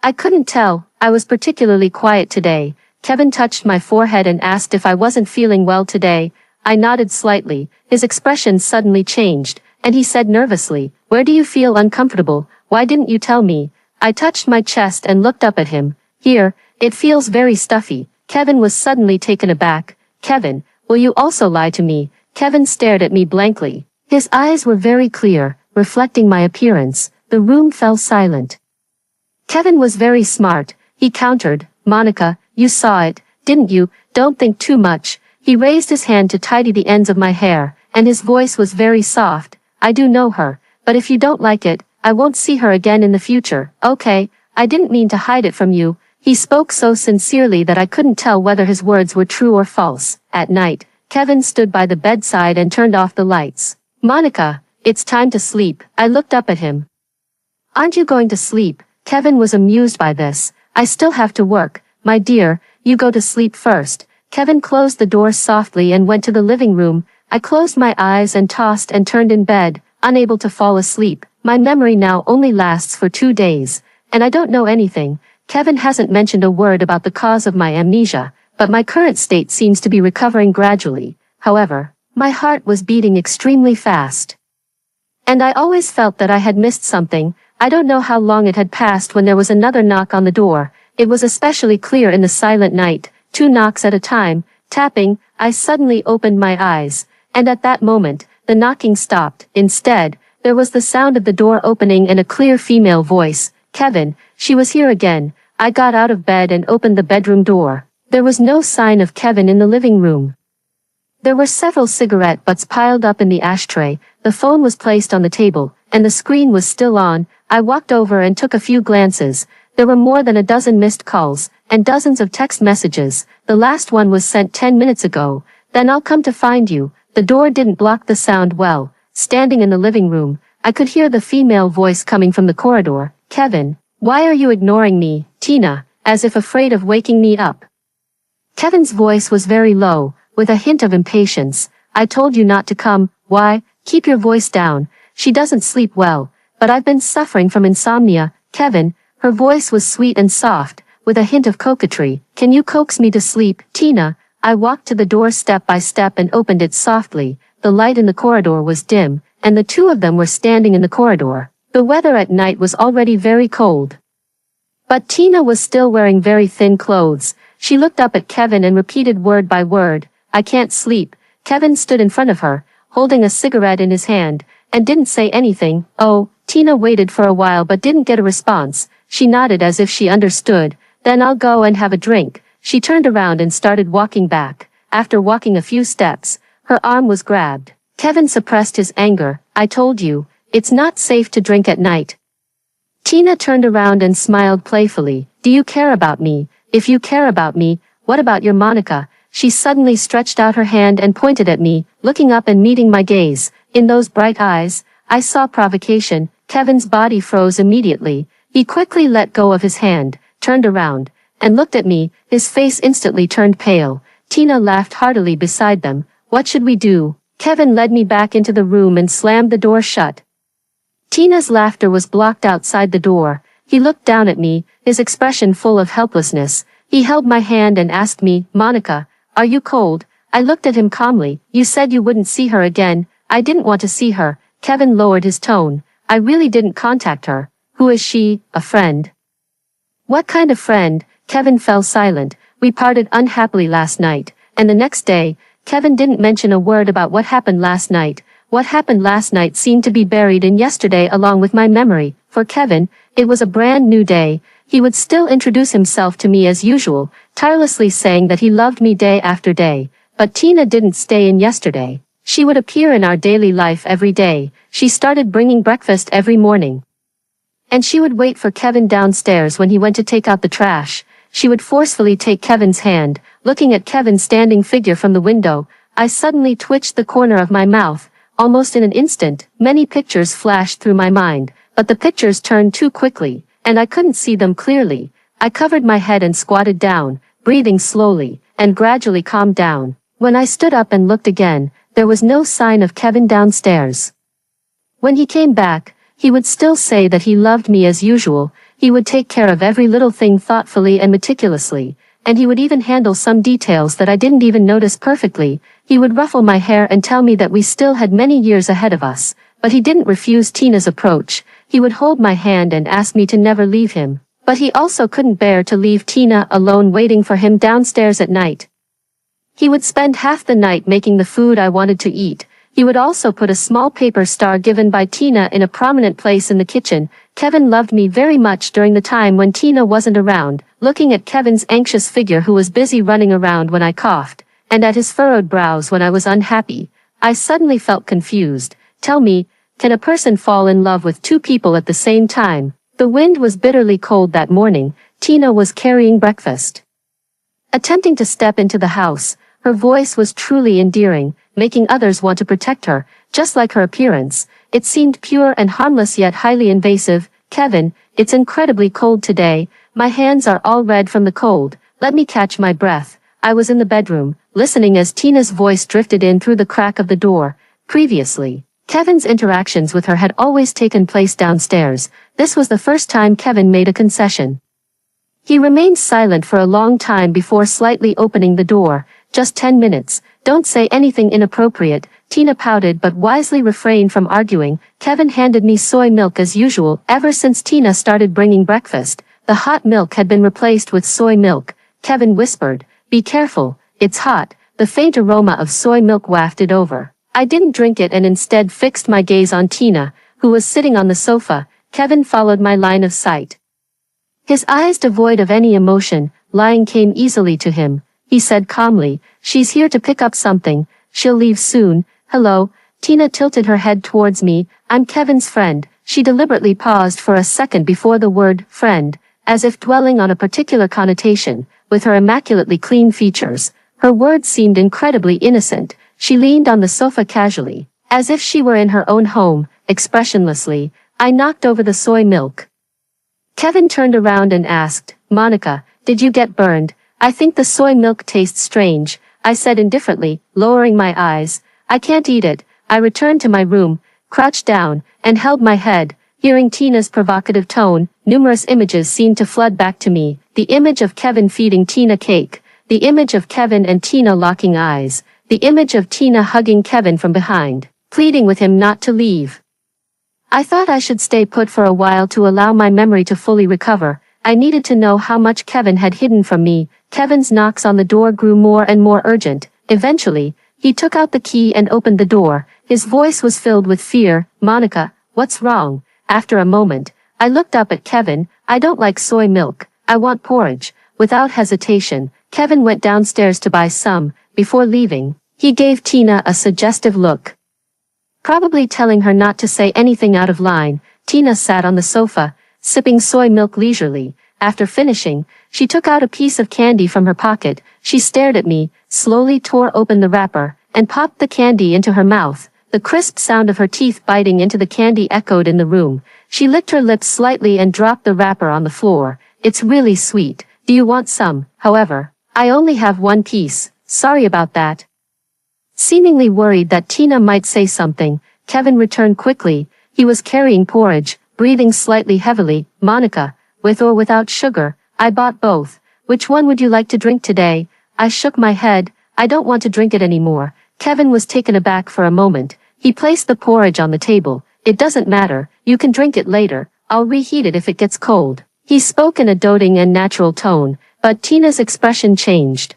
I couldn't tell. I was particularly quiet today. Kevin touched my forehead and asked if I wasn't feeling well today. I nodded slightly. His expression suddenly changed, and he said nervously, "Where do you feel uncomfortable? Why didn't you tell me?" I touched my chest and looked up at him. "Here, it feels very stuffy." Kevin was suddenly taken aback. "Kevin, will you also lie to me?" Kevin stared at me blankly. His eyes were very clear, reflecting my appearance. The room fell silent. Kevin was very smart. He countered, "Monica, you saw it. didn't you? Don't think too much. He raised his hand to tidy the ends of my hair, and his voice was very soft. I do know her, but if you don't like it, I won't see her again in the future, okay? I didn't mean to hide it from you. He spoke so sincerely that I couldn't tell whether his words were true or false. At night, Kevin stood by the bedside and turned off the lights. Monica, it's time to sleep. I looked up at him. Aren't you going to sleep? Kevin was amused by this. I still have to work. My dear, you go to sleep first. Kevin closed the door softly and went to the living room. I closed my eyes and tossed and turned in bed, unable to fall asleep. My memory now only lasts for 2 days, and I don't know anything. Kevin hasn't mentioned a word about the cause of my amnesia, but my current state seems to be recovering gradually. However, my heart was beating extremely fast. And I always felt that I had missed something. I don't know how long it had passed when there was another knock on the door. It was especially clear in the silent night, 2 knocks at a time, tapping. I suddenly opened my eyes, and at that moment, the knocking stopped. Instead, there was the sound of the door opening and a clear female voice. Kevin, she was here again. I got out of bed and opened the bedroom door. There was no sign of Kevin in the living room. There were several cigarette butts piled up in the ashtray, the phone was placed on the table, and the screen was still on. I walked over and took a few glances. There were more than a dozen missed calls, and dozens of text messages. The last one was sent 10 minutes ago. Then I'll come to find you. The door didn't block the sound well. Standing in the living room, I could hear the female voice coming from the corridor. Kevin, why are you ignoring me, Tina, as if afraid of waking me up? Kevin's voice was very low, with a hint of impatience. I told you not to come. Why? Keep your voice down. She doesn't sleep well, but I've been suffering from insomnia. Kevin, her voice was sweet and soft, with a hint of coquetry. Can you coax me to sleep, Tina? I walked to the door step by step and opened it softly. The light in the corridor was dim, and the 2 of them were standing in the corridor. The weather at night was already very cold. But Tina was still wearing very thin clothes. She looked up at Kevin and repeated word by word, I can't sleep. Kevin stood in front of her, holding a cigarette in his hand, and didn't say anything. Oh, Tina waited for a while but didn't get a response. She nodded as if she understood. Then I'll go and have a drink. She turned around and started walking back. After walking a few steps, her arm was grabbed. Kevin suppressed his anger. I told you, it's not safe to drink at night. Tina turned around and smiled playfully. Do you care about me? If you care about me, what about your Monica? She suddenly stretched out her hand and pointed at me, looking up and meeting my gaze. In those bright eyes, I saw provocation. Kevin's body froze immediately. He quickly let go of his hand, turned around, and looked at me. His face instantly turned pale. Tina laughed heartily beside them. What should we do? Kevin led me back into the room and slammed the door shut. Tina's laughter was blocked outside the door. He looked down at me, his expression full of helplessness. He held my hand and asked me, Monica, are you cold? I looked at him calmly. You said you wouldn't see her again. I didn't want to see her. Kevin lowered his tone. I really didn't contact her. Who is she? A friend? What kind of friend? Kevin fell silent. We parted unhappily last night, and the next day, Kevin didn't mention a word about what happened last night. What happened last night seemed to be buried in yesterday along with my memory. For Kevin, it was a brand new day. He would still introduce himself to me as usual, tirelessly saying that he loved me day after day. But Tina didn't stay in yesterday. She would appear in our daily life every day. She started bringing breakfast every morning. And she would wait for Kevin downstairs when he went to take out the trash. She would forcefully take Kevin's hand, looking at Kevin's standing figure from the window. I suddenly twitched the corner of my mouth. Almost in an instant, many pictures flashed through my mind, but the pictures turned too quickly, and I couldn't see them clearly. I covered my head and squatted down, breathing slowly, and gradually calmed down. When I stood up and looked again, there was no sign of Kevin downstairs. When he came back, he would still say that he loved me as usual. He would take care of every little thing thoughtfully and meticulously, and he would even handle some details that I didn't even notice perfectly. He would ruffle my hair and tell me that we still had many years ahead of us, but he didn't refuse Tina's approach. He would hold my hand and ask me to never leave him, but he also couldn't bear to leave Tina alone waiting for him downstairs at night. He would spend half the night making the food I wanted to eat, He would also put a small paper star given by Tina in a prominent place in the kitchen. Kevin loved me very much during the time when Tina wasn't around, looking at Kevin's anxious figure who was busy running around when I coughed, and at his furrowed brows when I was unhappy. I suddenly felt confused. Tell me, can a person fall in love with two people at the same time? The wind was bitterly cold that morning. Tina was carrying breakfast. Attempting to step into the house, her voice was truly endearing, making others want to protect her, just like her appearance. It seemed pure and harmless yet highly invasive. Kevin, it's incredibly cold today. My hands are all red from the cold. Let me catch my breath. I was in the bedroom, listening as Tina's voice drifted in through the crack of the door. Previously, Kevin's interactions with her had always taken place downstairs. This was the first time Kevin made a concession. He remained silent for a long time before slightly opening the door. Just 10 minutes. Don't say anything inappropriate. Tina pouted but wisely refrained from arguing. Kevin handed me soy milk as usual. Ever since Tina started bringing breakfast, the hot milk had been replaced with soy milk. Kevin whispered, "Be careful, it's hot." The faint aroma of soy milk wafted over. I didn't drink it and instead fixed my gaze on Tina, who was sitting on the sofa. Kevin followed my line of sight. His eyes devoid of any emotion, lying came easily to him. He said calmly, "She's here to pick up something. She'll leave soon." "Hello." Tina tilted her head towards me. "I'm Kevin's friend." She deliberately paused for a second before the word friend, as if dwelling on a particular connotation. With her immaculately clean features, her words seemed incredibly innocent. She leaned on the sofa casually, as if she were in her own home, expressionlessly. I knocked over the soy milk. Kevin turned around and asked, "Monica, did you get burned?" "I think the soy milk tastes strange," I said indifferently, lowering my eyes. "I can't eat it." I returned to my room, crouched down, and held my head. Hearing Tina's provocative tone, numerous images seemed to flood back to me. The image of Kevin feeding Tina cake. The image of Kevin and Tina locking eyes. The image of Tina hugging Kevin from behind, pleading with him not to leave. I thought I should stay put for a while to allow my memory to fully recover. I needed to know how much Kevin had hidden from me. Kevin's knocks on the door grew more and more urgent. Eventually, he took out the key and opened the door. His voice was filled with fear. "Monica, what's wrong?" After a moment, I looked up at Kevin. "I don't like soy milk. I want porridge." Without hesitation, Kevin went downstairs to buy some. Before leaving, he gave Tina a suggestive look, probably telling her not to say anything out of line. Tina sat on the sofa, sipping soy milk leisurely. After finishing, she took out a piece of candy from her pocket. She stared at me, slowly tore open the wrapper, and popped the candy into her mouth. The crisp sound of her teeth biting into the candy echoed in the room. She licked her lips slightly and dropped the wrapper on the floor. "It's really sweet. Do you want some?" "However, I only have one piece. Sorry about that." Seemingly worried that Tina might say something, Kevin returned quickly. He was carrying porridge, breathing slightly heavily. "Monica, with or without sugar?" "I bought both. Which one would you like to drink today?" I shook my head. "I don't want to drink it anymore." Kevin was taken aback for a moment. He placed the porridge on the table. "It doesn't matter. You can drink it later. I'll reheat it if it gets cold." He spoke in a doting and natural tone, but Tina's expression changed.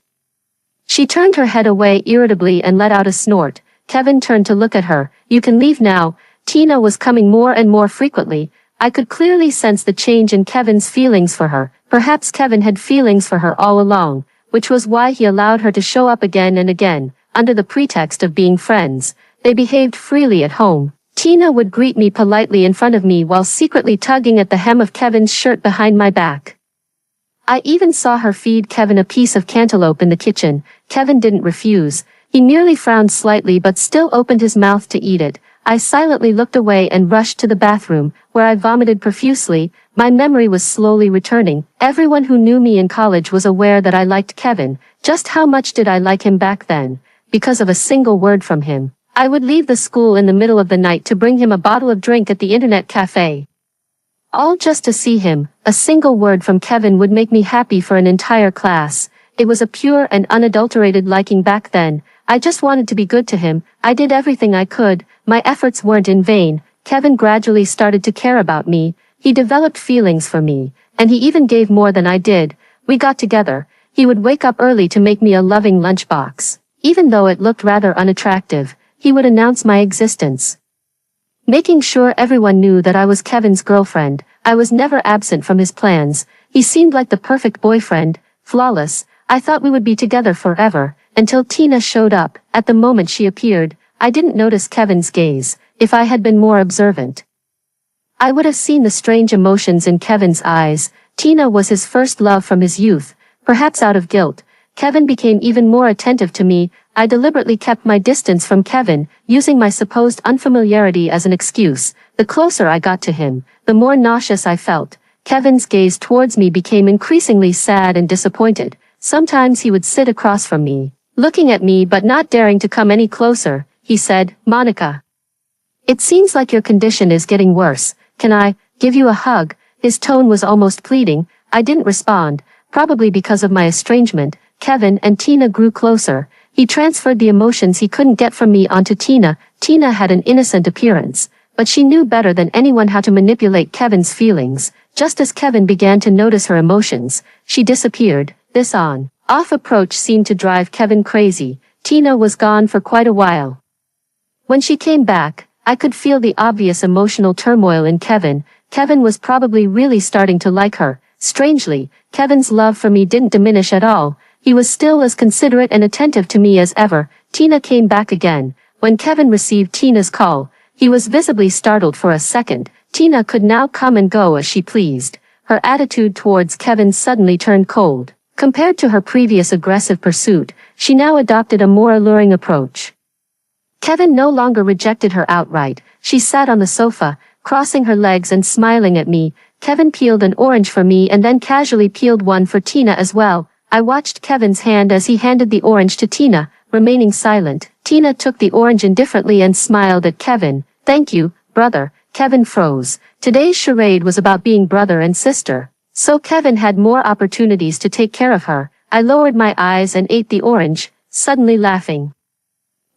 She turned her head away irritably and let out a snort. Kevin turned to look at her. "You can leave now." Tina was coming more and more frequently. I could clearly sense the change in Kevin's feelings for her. Perhaps Kevin had feelings for her all along, which was why he allowed her to show up again and again, under the pretext of being friends. They behaved freely at home. Tina would greet me politely in front of me while secretly tugging at the hem of Kevin's shirt behind my back. I even saw her feed Kevin a piece of cantaloupe in the kitchen. Kevin didn't refuse. He merely frowned slightly but still opened his mouth to eat it. I silently looked away and rushed to the bathroom, where I vomited profusely. My memory was slowly returning. Everyone who knew me in college was aware that I liked Kevin. Just how much did I like him back then? Because of a single word from him, I would leave the school in the middle of the night to bring him a bottle of drink at the internet cafe. All just to see him. A single word from Kevin would make me happy for an entire class. It was a pure and unadulterated liking back then. I just wanted to be good to him. I did everything I could. My efforts weren't in vain. Kevin gradually started to care about me. He developed feelings for me, and he even gave more than I did. We got together. He would wake up early to make me a loving lunchbox. Even though it looked rather unattractive, he would announce my existence. Making sure everyone knew that I was Kevin's girlfriend, I was never absent from his plans. He seemed like the perfect boyfriend, flawless. I thought we would be together forever, until Tina showed up. At the moment she appeared, I didn't notice Kevin's gaze. If I had been more observant, I would have seen the strange emotions in Kevin's eyes. Tina was his first love from his youth. Perhaps out of guilt, Kevin became even more attentive to me. I deliberately kept my distance from Kevin, using my supposed unfamiliarity as an excuse. The closer I got to him, the more nauseous I felt. Kevin's gaze towards me became increasingly sad and disappointed. Sometimes he would sit across from me, looking at me but not daring to come any closer. He said, "Monica, it seems like your condition is getting worse. Can I give you a hug?" His tone was almost pleading. I didn't respond, probably because of my estrangement. Kevin and Tina grew closer. He transferred the emotions he couldn't get from me onto Tina. Tina had an innocent appearance, but she knew better than anyone how to manipulate Kevin's feelings. Just as Kevin began to notice her emotions, she disappeared. This on-off approach seemed to drive Kevin crazy. Tina was gone for quite a while. When she came back, I could feel the obvious emotional turmoil in Kevin. Kevin was probably really starting to like her. Strangely, Kevin's love for me didn't diminish at all. He was still as considerate and attentive to me as ever. Tina came back again. When Kevin received Tina's call, he was visibly startled for a second. Tina could now come and go as she pleased. Her attitude towards Kevin suddenly turned cold. Compared to her previous aggressive pursuit, she now adopted a more alluring approach. Kevin no longer rejected her outright. She sat on the sofa, crossing her legs and smiling at me. Kevin peeled an orange for me and then casually peeled one for Tina as well. I watched Kevin's hand as he handed the orange to Tina, remaining silent. Tina took the orange indifferently and smiled at Kevin. "Thank you, brother." Kevin froze. Today's charade was about being brother and sister. So Kevin had more opportunities to take care of her. I lowered my eyes and ate the orange, suddenly laughing.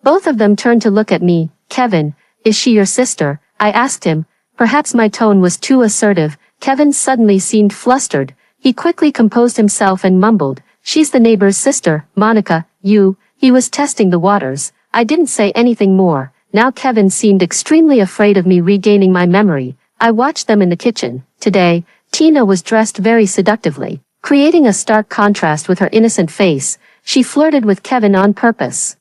Both of them turned to look at me. "Kevin, is she your sister?" I asked him. Perhaps my tone was too assertive. Kevin suddenly seemed flustered. He quickly composed himself and mumbled, "She's the neighbor's sister, Monica, you." He was testing the waters. I didn't say anything more. Now Kevin seemed extremely afraid of me regaining my memory. I watched them in the kitchen. Today, Tina was dressed very seductively, creating a stark contrast with her innocent face. She flirted with Kevin on purpose,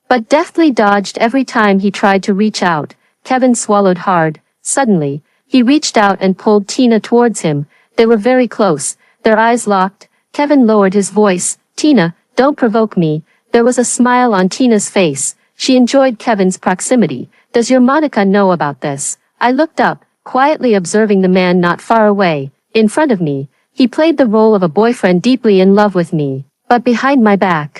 but deftly dodged every time he tried to reach out. Kevin swallowed hard. Suddenly, he reached out and pulled Tina towards him. They were very close, their eyes locked. Kevin lowered his voice, "Tina, don't provoke me." There was a smile on Tina's face. She enjoyed Kevin's proximity. "Does your Monica know about this?" I looked up, quietly observing the man not far away. In front of me, he played the role of a boyfriend deeply in love with me, but behind my back,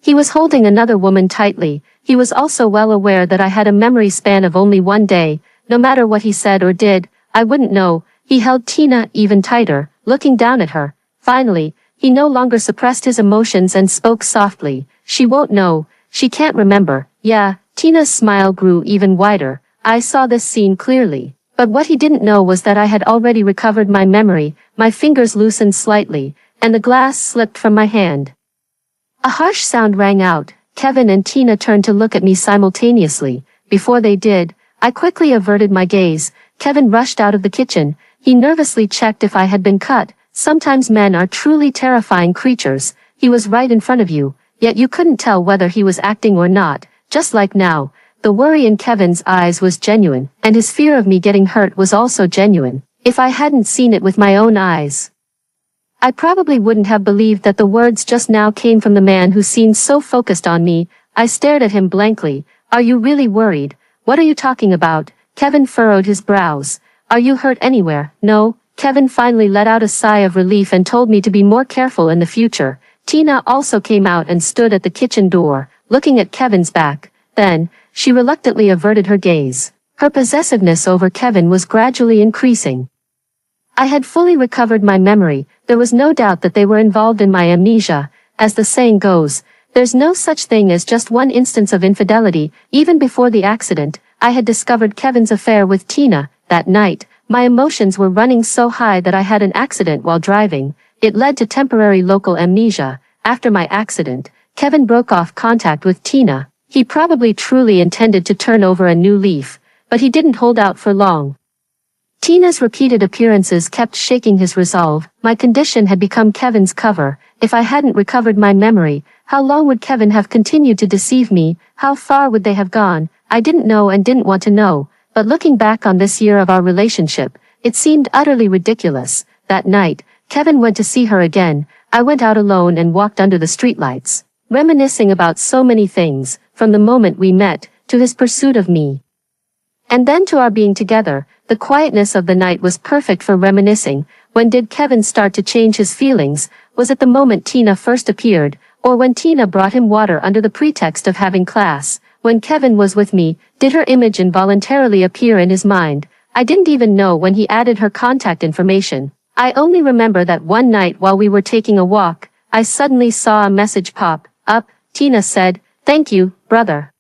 he was holding another woman tightly. He was also well aware that I had a memory span of only one day. No matter what he said or did, I wouldn't know. He held Tina even tighter, looking down at her. Finally, he no longer suppressed his emotions and spoke softly. "She won't know. She can't remember." "Yeah." Tina's smile grew even wider. I saw this scene clearly. But what he didn't know was that I had already recovered my memory. My fingers loosened slightly, and the glass slipped from my hand. A harsh sound rang out. Kevin and Tina turned to look at me simultaneously. Before they did, I quickly averted my gaze. Kevin rushed out of the kitchen. He nervously checked if I had been cut. Sometimes men are truly terrifying creatures. He was right in front of you, yet you couldn't tell whether he was acting or not. Just like now, the worry in Kevin's eyes was genuine, and his fear of me getting hurt was also genuine. If I hadn't seen it with my own eyes, I probably wouldn't have believed that the words just now came from the man who seemed so focused on me. I stared at him blankly. "Are you really worried? What are you talking about?" Kevin furrowed his brows. "Are you hurt anywhere?" "No." Kevin finally let out a sigh of relief and told me to be more careful in the future. Tina also came out and stood at the kitchen door, looking at Kevin's back. Then, she reluctantly averted her gaze. Her possessiveness over Kevin was gradually increasing. I had fully recovered my memory. There was no doubt that they were involved in my amnesia. As the saying goes, there's no such thing as just one instance of infidelity. Even before the accident, I had discovered Kevin's affair with Tina. That night, my emotions were running so high that I had an accident while driving. It led to temporary local amnesia. After my accident, Kevin broke off contact with Tina. He probably truly intended to turn over a new leaf, but he didn't hold out for long. Tina's repeated appearances kept shaking his resolve. My condition had become Kevin's cover. If I hadn't recovered my memory, how long would Kevin have continued to deceive me? How far would they have gone? I didn't know and didn't want to know, but looking back on this year of our relationship, it seemed utterly ridiculous. That night, Kevin went to see her again. I went out alone and walked under the streetlights, reminiscing about so many things, from the moment we met, to his pursuit of me. And then to our being together. The quietness of the night was perfect for reminiscing. When did Kevin start to change his feelings? Was it the moment Tina first appeared, or when Tina brought him water under the pretext of having class? When Kevin was with me, did her image involuntarily appear in his mind? I didn't even know when he added her contact information. I only remember that one night while we were taking a walk, I suddenly saw a message pop up. Tina said, "Thank you, brother."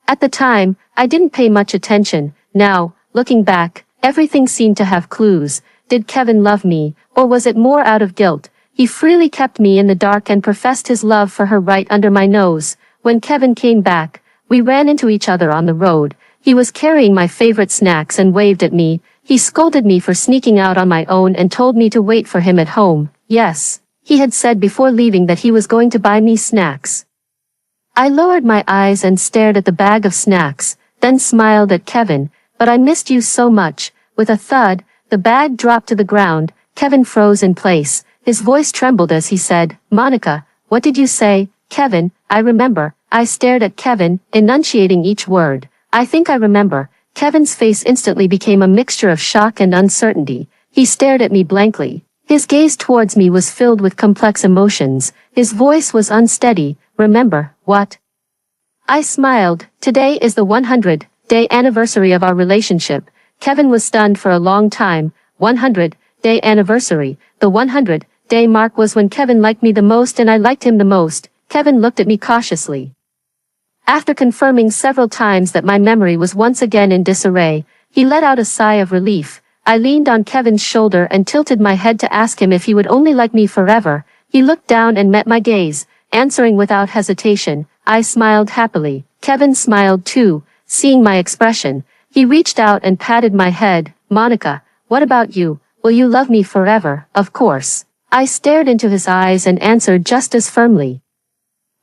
At the time, I didn't pay much attention. Now, looking back, everything seemed to have clues. Did Kevin love me, or was it more out of guilt? He freely kept me in the dark and professed his love for her right under my nose. When Kevin came back, we ran into each other on the road. He was carrying my favorite snacks and waved at me. He scolded me for sneaking out on my own and told me to wait for him at home. Yes, he had said before leaving that he was going to buy me snacks. I lowered my eyes and stared at the bag of snacks, then smiled at Kevin. "But I missed you so much." With a thud, the bag dropped to the ground. Kevin froze in place. His voice trembled as he said, "Monica, what did you say?" "Kevin, I remember." I stared at Kevin, enunciating each word. "I think I remember." Kevin's face instantly became a mixture of shock and uncertainty. He stared at me blankly. His gaze towards me was filled with complex emotions. His voice was unsteady. "Remember, what?" I smiled. "Today is the 100-day anniversary of our relationship." Kevin was stunned for a long time. 100-day anniversary. The 100-day mark was when Kevin liked me the most and I liked him the most. Kevin looked at me cautiously. After confirming several times that my memory was once again in disarray, he let out a sigh of relief. I leaned on Kevin's shoulder and tilted my head to ask him if he would only like me forever. He looked down and met my gaze, answering without hesitation. I smiled happily. Kevin smiled too, seeing my expression. He reached out and patted my head. "Monica, what about you? Will you love me forever?" "Of course." I stared into his eyes and answered just as firmly.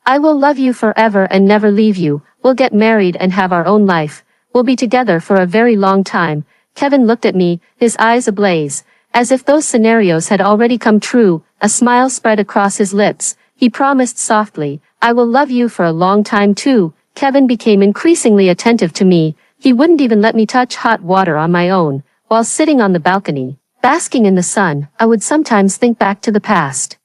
"I will love you forever and never leave you. We'll get married and have our own life. We'll be together for a very long time." Kevin looked at me, his eyes ablaze. As if those scenarios had already come true, a smile spread across his lips. He promised softly, "I will love you for a long time too." Kevin became increasingly attentive to me. He wouldn't even let me touch hot water on my own. While sitting on the balcony, basking in the sun, I would sometimes think back to the past.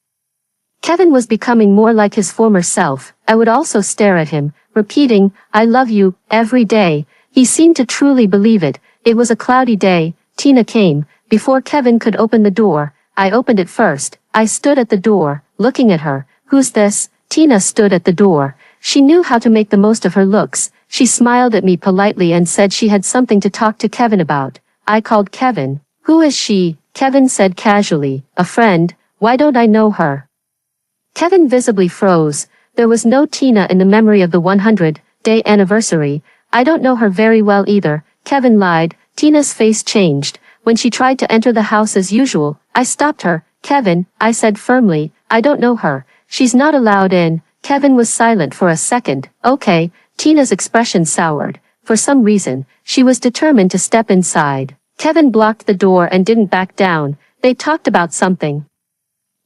Kevin was becoming more like his former self. I would also stare at him, repeating, "I love you," every day. He seemed to truly believe it. It was a cloudy day. Tina came. Before Kevin could open the door, I opened it first. I stood at the door, looking at her. "Who's this?" Tina stood at the door. She knew how to make the most of her looks. She smiled at me politely and said she had something to talk to Kevin about. I called Kevin. "Who is she?" Kevin said casually. "A friend. Why don't I know her?" Kevin visibly froze. There was no Tina in the memory of the 100-day anniversary. "I don't know her very well either." Kevin lied. Tina's face changed. When she tried to enter the house as usual, I stopped her. "Kevin," I said firmly, "I don't know her. She's not allowed in." Kevin was silent for a second. "Okay." Tina's expression soured. For some reason, she was determined to step inside. Kevin blocked the door and didn't back down. They talked about something.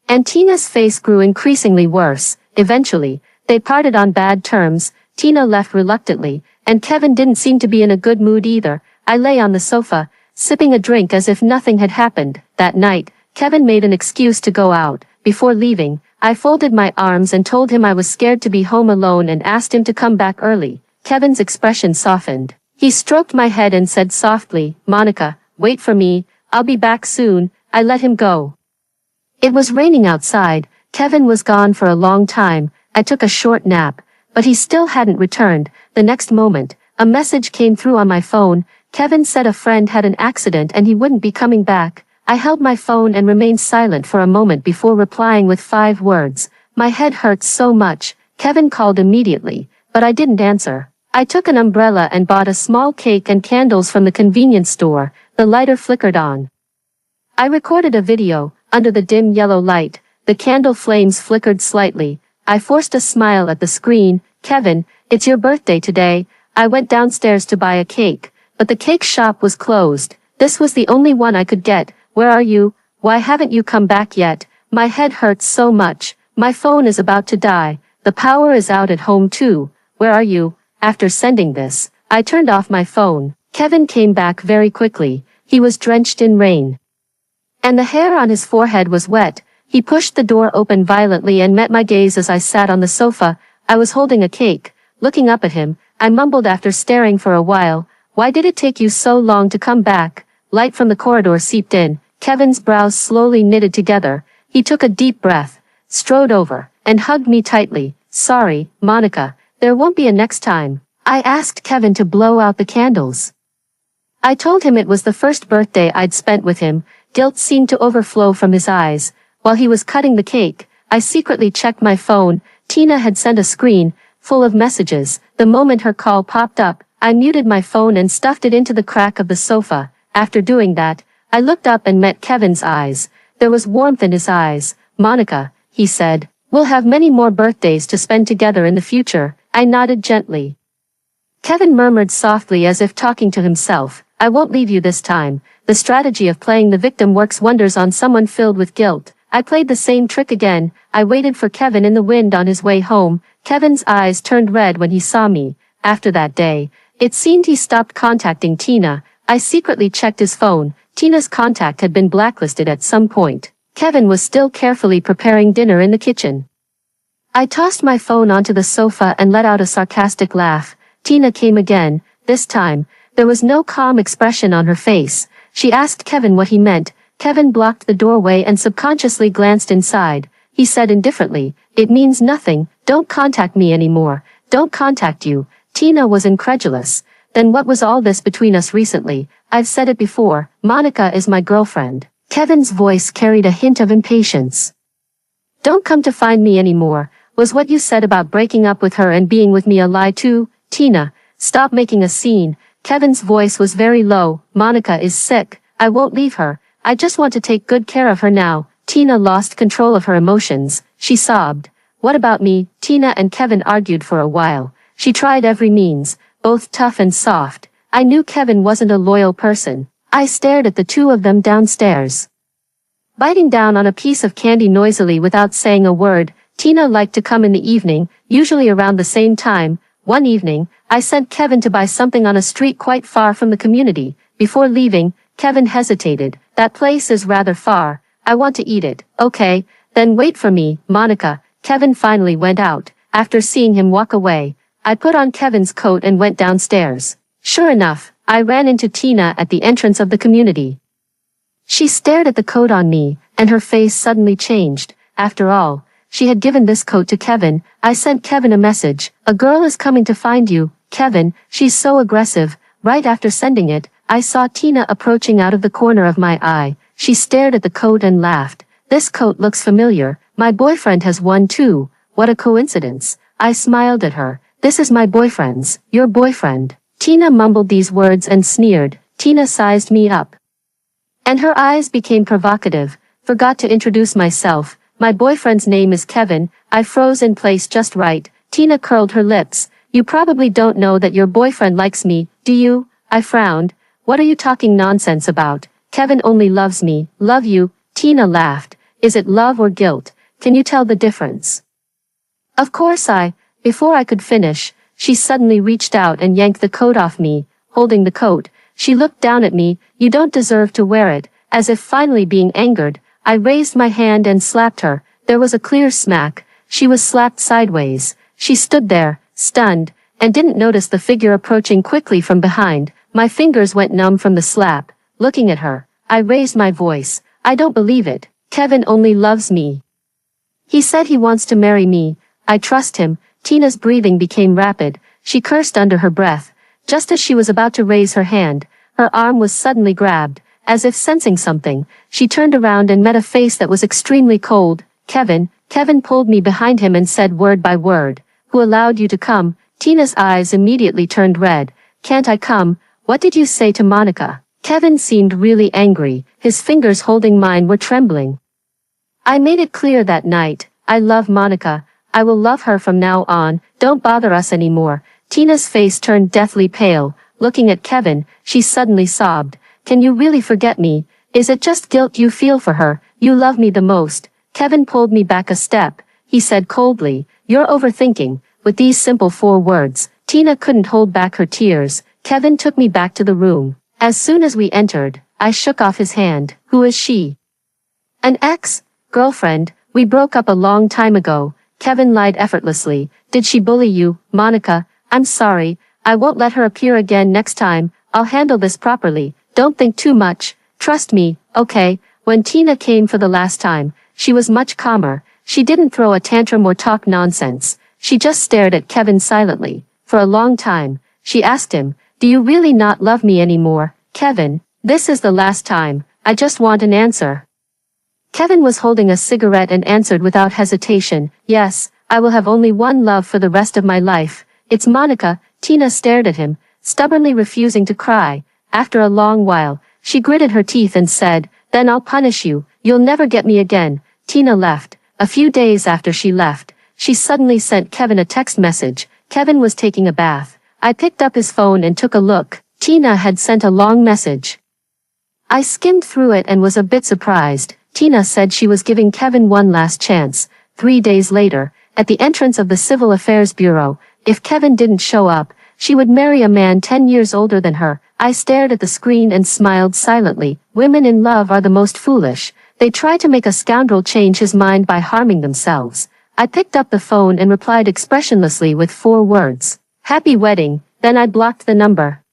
And Tina's face grew increasingly worse. Eventually, they parted on bad terms. Tina left reluctantly, and Kevin didn't seem to be in a good mood either. I lay on the sofa, sipping a drink as if nothing had happened. That night, Kevin made an excuse to go out. Before leaving, I folded my arms and told him I was scared to be home alone and asked him to come back early. Kevin's expression softened. He stroked my head and said softly, "Monica, wait for me. I'll be back soon." I let him go. It was raining outside. Kevin was gone for a long time. I took a short nap, but he still hadn't returned. The next moment, a message came through on my phone. Kevin said a friend had an accident and he wouldn't be coming back. I held my phone and remained silent for a moment before replying with 5 words. "My head hurts so much." Kevin called immediately, but I didn't answer. I took an umbrella and bought a small cake and candles from the convenience store. The lighter flickered on. I recorded a video. Under the dim yellow light, the candle flames flickered slightly. I forced a smile at the screen. Kevin, it's your birthday today. I went downstairs to buy a cake, but the cake shop was closed. This was the only one I could get. Where are you? Why haven't you come back yet? My head hurts so much. My phone is about to die. The power is out at home too. Where are you? After sending this, I turned off my phone. Kevin came back very quickly. He was drenched in rain, and the hair on his forehead was wet. He pushed the door open violently and met my gaze as I sat on the sofa. I was holding a cake. Looking up at him, I mumbled after staring for a while, "Why did it take you so long to come back?" Light from the corridor seeped in. Kevin's brows slowly knitted together. He took a deep breath, strode over, and hugged me tightly. "Sorry, Monica, there won't be a next time." I asked Kevin to blow out the candles. I told him it was the first birthday I'd spent with him. Guilt seemed to overflow from his eyes. While he was cutting the cake, I secretly checked my phone. Tina had sent a screen, full of messages. The moment her call popped up, I muted my phone and stuffed it into the crack of the sofa. After doing that, I looked up and met Kevin's eyes. There was warmth in his eyes. "Monica," he said, "we'll have many more birthdays to spend together in the future." I nodded gently. Kevin murmured softly as if talking to himself, "I won't leave you this time." The strategy of playing the victim works wonders on someone filled with guilt. I played the same trick again. I waited for Kevin in the wind on his way home. Kevin's eyes turned red when he saw me. After that day, it seemed he stopped contacting Tina. I secretly checked his phone. Tina's contact had been blacklisted at some point. Kevin was still carefully preparing dinner in the kitchen. I tossed my phone onto the sofa and let out a sarcastic laugh. Tina came again. This time, there was no calm expression on her face. She asked Kevin what he meant. Kevin blocked the doorway and subconsciously glanced inside. He said indifferently, "It means nothing. Don't contact me anymore. Don't contact you." Tina was incredulous. "Then what was all this between us recently?" "I've said it before. Monica is my girlfriend." Kevin's voice carried a hint of impatience. "Don't come to find me anymore." "Was what you said about breaking up with her and being with me a lie too?" "Tina, stop making a scene." Kevin's voice was very low. "Monica is sick. I won't leave her. I just want to take good care of her now." Tina lost control of her emotions. She sobbed. "What about me?" Tina and Kevin argued for a while. She tried every means, both tough and soft. I knew Kevin wasn't a loyal person. I stared at the two of them downstairs, biting down on a piece of candy noisily without saying a word. Tina liked to come in the evening, usually around the same time. One evening, I sent Kevin to buy something on a street quite far from the community. Before leaving, Kevin hesitated. "That place is rather far. I want to eat it." "Okay, then wait for me, Monica." Kevin finally went out. After seeing him walk away, I put on Kevin's coat and went downstairs. Sure enough, I ran into Tina at the entrance of the community. She stared at the coat on me, and her face suddenly changed. After all, she had given this coat to Kevin. I sent Kevin a message. "A girl is coming to find you, Kevin. She's so aggressive." Right after sending it, I saw Tina approaching out of the corner of my eye. She stared at the coat and laughed. "This coat looks familiar. My boyfriend has one too. What a coincidence." I smiled at her. "This is my boyfriend's. Your boyfriend." Tina mumbled these words and sneered. Tina sized me up, and her eyes became provocative. "Forgot to introduce myself. My boyfriend's name is Kevin." I froze in place just right. Tina curled her lips. "You probably don't know that your boyfriend likes me, do you?" I frowned. "What are you talking nonsense about? Kevin only loves me." "Love you?" Tina laughed. "Is it love or guilt? Can you tell the difference?" Of course Before I could finish, she suddenly reached out and yanked the coat off me. Holding the coat, she looked down at me. "You don't deserve to wear it." As if finally being angered, I raised my hand and slapped her. There was a clear smack. She was slapped sideways. She stood there, stunned, and didn't notice the figure approaching quickly from behind. My fingers went numb from the slap. Looking at her, I raised my voice. "I don't believe it. Kevin only loves me. He said he wants to marry me. I trust him." Tina's breathing became rapid. She cursed under her breath. Just as she was about to raise her hand, her arm was suddenly grabbed. As if sensing something, she turned around and met a face that was extremely cold. "Kevin." Kevin pulled me behind him and said word by word. "Who allowed you to come?" Tina's eyes immediately turned red. Can't I come? What did you say to Monica? Kevin seemed really angry. His fingers holding mine were trembling. I made it clear that night. I love Monica. I will love her from now on. Don't bother us anymore. Tina's face turned deathly pale. Looking at Kevin, she suddenly sobbed. Can you really forget me? Is it just guilt you feel for her? You love me the most. Kevin pulled me back a step. He said coldly, you're overthinking. With these simple 4 words, Tina couldn't hold back her tears. Kevin took me back to the room. As soon as we entered, I shook off his hand. Who is she? An ex-girlfriend. We broke up a long time ago. Kevin lied effortlessly. Did she bully you, Monica? I'm sorry. I won't let her appear again next time. I'll handle this properly. Don't think too much. Trust me, okay? When Tina came for the last time, she was much calmer. She didn't throw a tantrum or talk nonsense. She just stared at Kevin silently. For a long time, she asked him, do you really not love me anymore? Kevin, this is the last time. I just want an answer. Kevin was holding a cigarette and answered without hesitation, yes, I will have only one love for the rest of my life. It's Monica. Tina stared at him, stubbornly refusing to cry. After a long while, she gritted her teeth and said, then I'll punish you. You'll never get me again. Tina left. A few days after she left, she suddenly sent Kevin a text message. Kevin was taking a bath. I picked up his phone and took a look. Tina had sent a long message. I skimmed through it and was a bit surprised. Tina said she was giving Kevin one last chance. 3 days later, at the entrance of the Civil Affairs Bureau, if Kevin didn't show up, she would marry a man 10 years older than her. I stared at the screen and smiled silently. Women in love are the most foolish. They try to make a scoundrel change his mind by harming themselves. I picked up the phone and replied expressionlessly with 4 words. Happy wedding, then I blocked the number.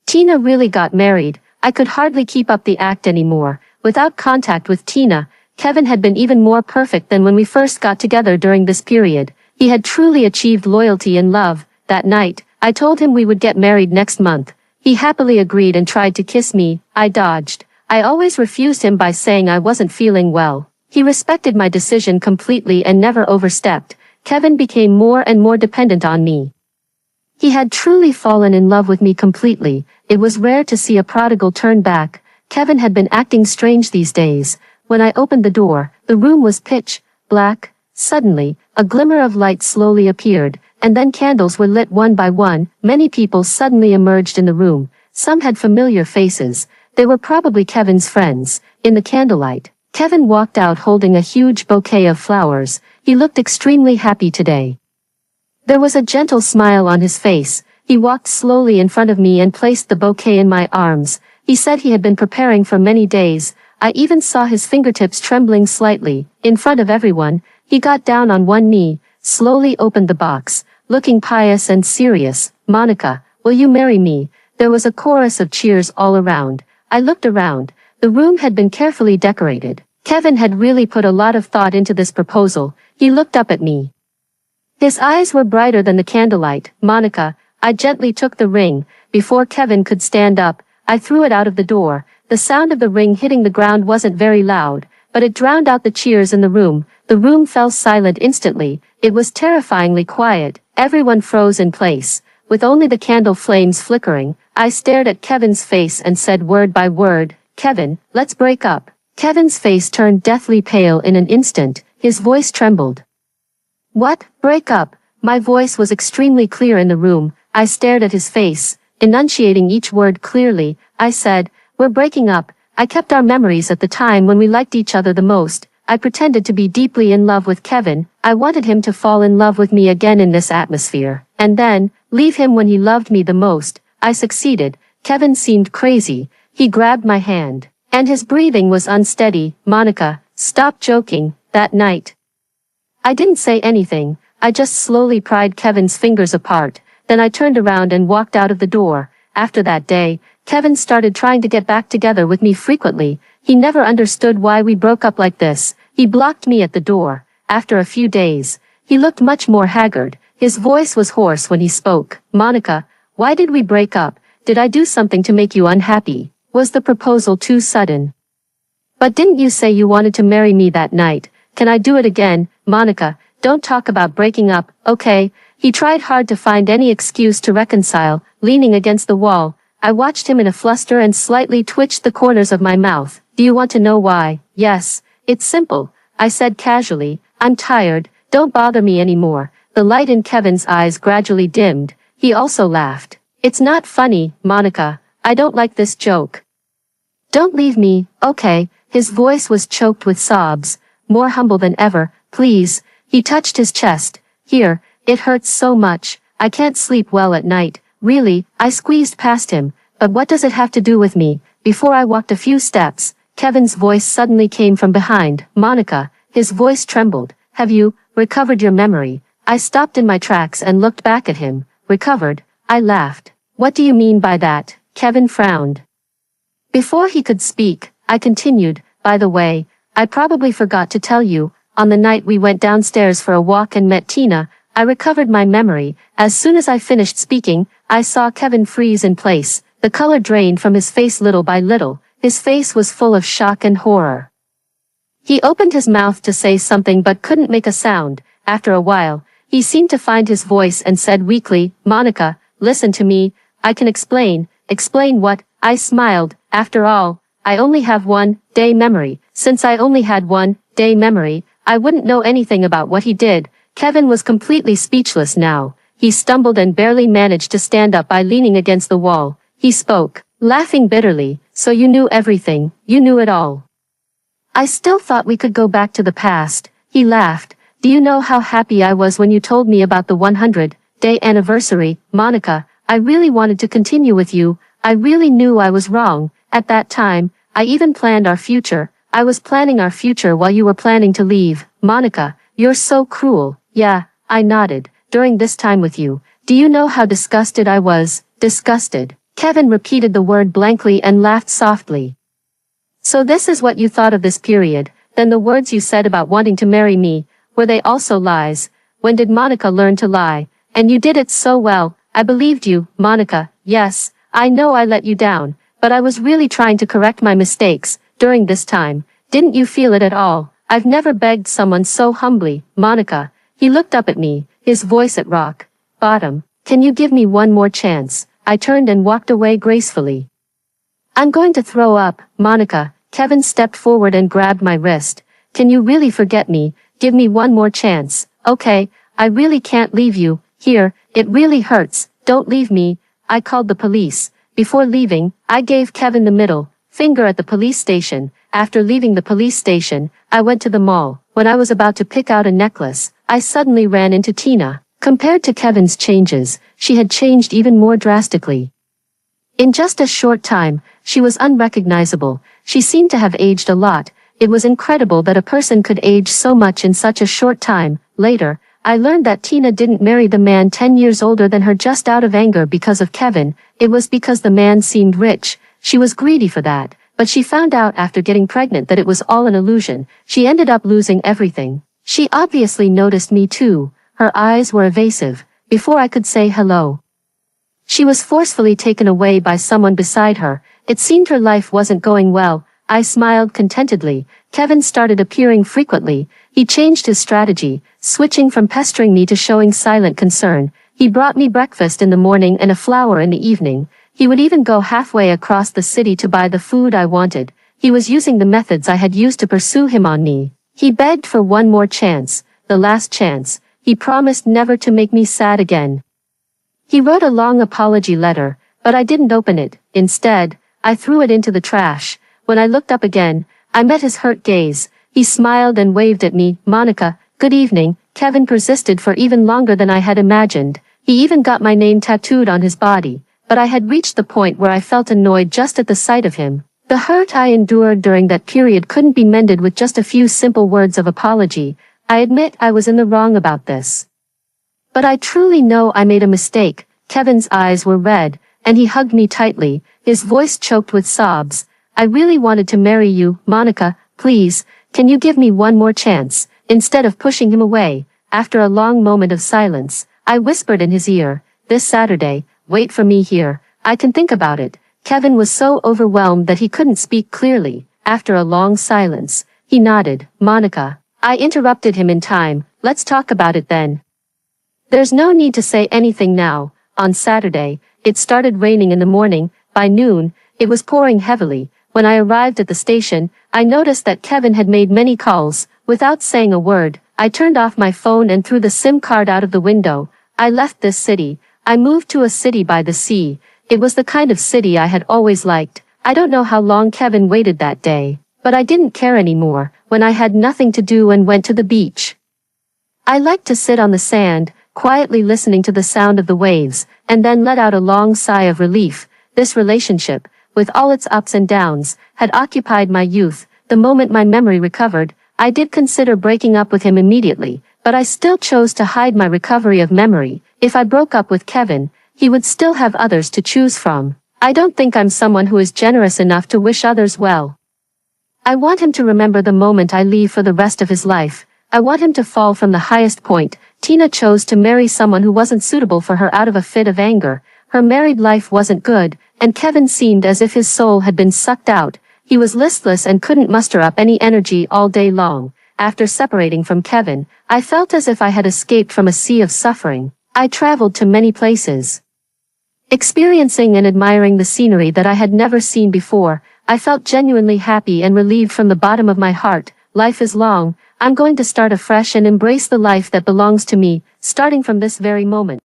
Tina really got married. I could hardly keep up the act anymore. Without contact with Tina, Kevin had been even more perfect than when we first got together during this period. He had truly achieved loyalty and love. That night, I told him we would get married next month. He happily agreed and tried to kiss me. I dodged. I always refused him by saying I wasn't feeling well. He respected my decision completely and never overstepped. Kevin became more and more dependent on me. He had truly fallen in love with me completely. It was rare to see a prodigal turn back. Kevin had been acting strange these days. When I opened the door, the room was pitch black. Suddenly, a glimmer of light slowly appeared, and then candles were lit one by one. Many people suddenly emerged in the room. Some had familiar faces. They were probably Kevin's friends. In the candlelight, Kevin walked out holding a huge bouquet of flowers. He looked extremely happy today. There was a gentle smile on his face. He walked slowly in front of me and placed the bouquet in my arms. He said he had been preparing for many days. I even saw his fingertips trembling slightly. In front of everyone, he got down on one knee, slowly opened the box, looking pious and serious. Monica, will you marry me? There was a chorus of cheers all around. I looked around. The room had been carefully decorated. Kevin had really put a lot of thought into this proposal. He looked up at me. His eyes were brighter than the candlelight. Monica, I gently took the ring. Before Kevin could stand up, I threw it out of the door. The sound of the ring hitting the ground wasn't very loud, but it drowned out the cheers in the room. The room fell silent instantly. It was terrifyingly quiet. Everyone froze in place, with only the candle flames flickering. I stared at Kevin's face and said word by word, Kevin, let's break up. Kevin's face turned deathly pale in an instant. His voice trembled. What? Break up? My voice was extremely clear in the room. I stared at his face, enunciating each word clearly. I said, we're breaking up. I kept our memories at the time when we liked each other the most. I pretended to be deeply in love with Kevin. I wanted him to fall in love with me again in this atmosphere, and then leave him when he loved me the most. I succeeded. Kevin seemed crazy. He grabbed my hand, and his breathing was unsteady. Monica, stop joking. That night, I didn't say anything. I just slowly pried Kevin's fingers apart. Then I turned around and walked out of the door. After that day, Kevin started trying to get back together with me frequently. He never understood why we broke up like this. He blocked me at the door. After a few days, he looked much more haggard. His voice was hoarse when he spoke. Monica, why did we break up? Did I do something to make you unhappy? Was the proposal too sudden? But didn't you say you wanted to marry me that night? Can I do it again? Monica, don't talk about breaking up, okay? He tried hard to find any excuse to reconcile, leaning against the wall. I watched him in a fluster and slightly twitched the corners of my mouth. Do you want to know why? Yes, it's simple, I said casually. I'm tired, don't bother me anymore. The light in Kevin's eyes gradually dimmed. He also laughed. It's not funny, Monica. I don't like this joke. Don't leave me, okay? His voice was choked with sobs, more humble than ever. Please. He touched his chest. Here, it hurts so much. I can't sleep well at night. Really, I squeezed past him. But what does it have to do with me? Before I walked a few steps, Kevin's voice suddenly came from behind. Monica. His voice trembled. Have you recovered your memory? I stopped in my tracks and looked back at him. Recovered? I laughed. What do you mean by that? Kevin frowned. Before he could speak, I continued, by the way, I probably forgot to tell you, on the night we went downstairs for a walk and met Tina, I recovered my memory. As soon as I finished speaking, I saw Kevin freeze in place. The color drained from his face little by little. His face was full of shock and horror. He opened his mouth to say something but couldn't make a sound. After a while, he seemed to find his voice and said weakly, Monica, listen to me, I can explain. Explain what? I smiled. After all, I only have one day memory. Since I only had one day memory, I wouldn't know anything about what he did. Kevin was completely speechless now. He stumbled and barely managed to stand up by leaning against the wall. He spoke, laughing bitterly. So you knew everything, you knew it all. I still thought we could go back to the past. He laughed. Do you know how happy I was when you told me about the 100-day anniversary, Monica? I really wanted to continue with you. I really knew I was wrong. At that time, I even planned our future. I was planning our future while you were planning to leave. Monica, you're so cruel. Yeah, I nodded. During this time with you, do you know how disgusted I was? Disgusted. Kevin repeated the word blankly and laughed softly. So this is what you thought of this period. Then the words you said about wanting to marry me, were they also lies? When did Monica learn to lie? And you did it so well. I believed you, Monica. Yes, I know I let you down, but I was really trying to correct my mistakes during this time. Didn't you feel it at all? I've never begged someone so humbly, Monica. He looked up at me, his voice at rock bottom. Can you give me one more chance? I turned and walked away gracefully. I'm going to throw up, Monica. Kevin stepped forward and grabbed my wrist. Can you really forget me? Give me one more chance. Okay, I really can't leave you here. It really hurts. Don't leave me. I called the police. Before leaving, I gave Kevin the middle finger at the police station. After leaving the police station, I went to the mall. When I was about to pick out a necklace, I suddenly ran into Tina. Compared to Kevin's changes, she had changed even more drastically. In just a short time, she was unrecognizable. She seemed to have aged a lot. It was incredible that a person could age so much in such a short time. Later, I learned that Tina didn't marry the man 10 years older than her just out of anger because of Kevin. It was because the man seemed rich. She was greedy for that. But she found out after getting pregnant that it was all an illusion. She ended up losing everything. She obviously noticed me too. Her eyes were evasive. Before I could say hello, she was forcefully taken away by someone beside her. It seemed her life wasn't going well. I smiled contentedly. Kevin started appearing frequently. He changed his strategy, switching from pestering me to showing silent concern. He brought me breakfast in the morning and a flower in the evening. He would even go halfway across the city to buy the food I wanted. He was using the methods I had used to pursue him on me. He begged for one more chance, the last chance. He promised never to make me sad again. He wrote a long apology letter, but I didn't open it. Instead, I threw it into the trash. When I looked up again, I met his hurt gaze. He smiled and waved at me. Monica, good evening. Kevin persisted for even longer than I had imagined. He even got my name tattooed on his body. But I had reached the point where I felt annoyed just at the sight of him. The hurt I endured during that period couldn't be mended with just a few simple words of apology. I admit I was in the wrong about this. But I truly know I made a mistake. Kevin's eyes were red, and he hugged me tightly, his voice choked with sobs. I really wanted to marry you, Monica. Please, can you give me one more chance? Instead of pushing him away, after a long moment of silence, I whispered in his ear, this Saturday, wait for me here. I can think about it. Kevin was so overwhelmed that he couldn't speak clearly. After a long silence, he nodded. Monica. I interrupted him in time. Let's talk about it then. There's no need to say anything now. On Saturday, it started raining in the morning. By noon, it was pouring heavily. When I arrived at the station, I noticed that Kevin had made many calls. Without saying a word, I turned off my phone and threw the SIM card out of the window. I left this city. I moved to a city by the sea. It was the kind of city I had always liked. I don't know how long Kevin waited that day, but I didn't care anymore when I had nothing to do and went to the beach. I liked to sit on the sand, quietly listening to the sound of the waves, and then let out a long sigh of relief. This relationship, with all its ups and downs, had occupied my youth. The moment my memory recovered, I did consider breaking up with him immediately, but I still chose to hide my recovery of memory. If I broke up with Kevin, he would still have others to choose from. I don't think I'm someone who is generous enough to wish others well. I want him to remember the moment I leave for the rest of his life. I want him to fall from the highest point. Tina chose to marry someone who wasn't suitable for her out of a fit of anger. Her married life wasn't good, and Kevin seemed as if his soul had been sucked out. He was listless and couldn't muster up any energy all day long. After separating from Kevin, I felt as if I had escaped from a sea of suffering. I traveled to many places, experiencing and admiring the scenery that I had never seen before. I felt genuinely happy and relieved from the bottom of my heart. Life is long. I'm going to start afresh and embrace the life that belongs to me, starting from this very moment.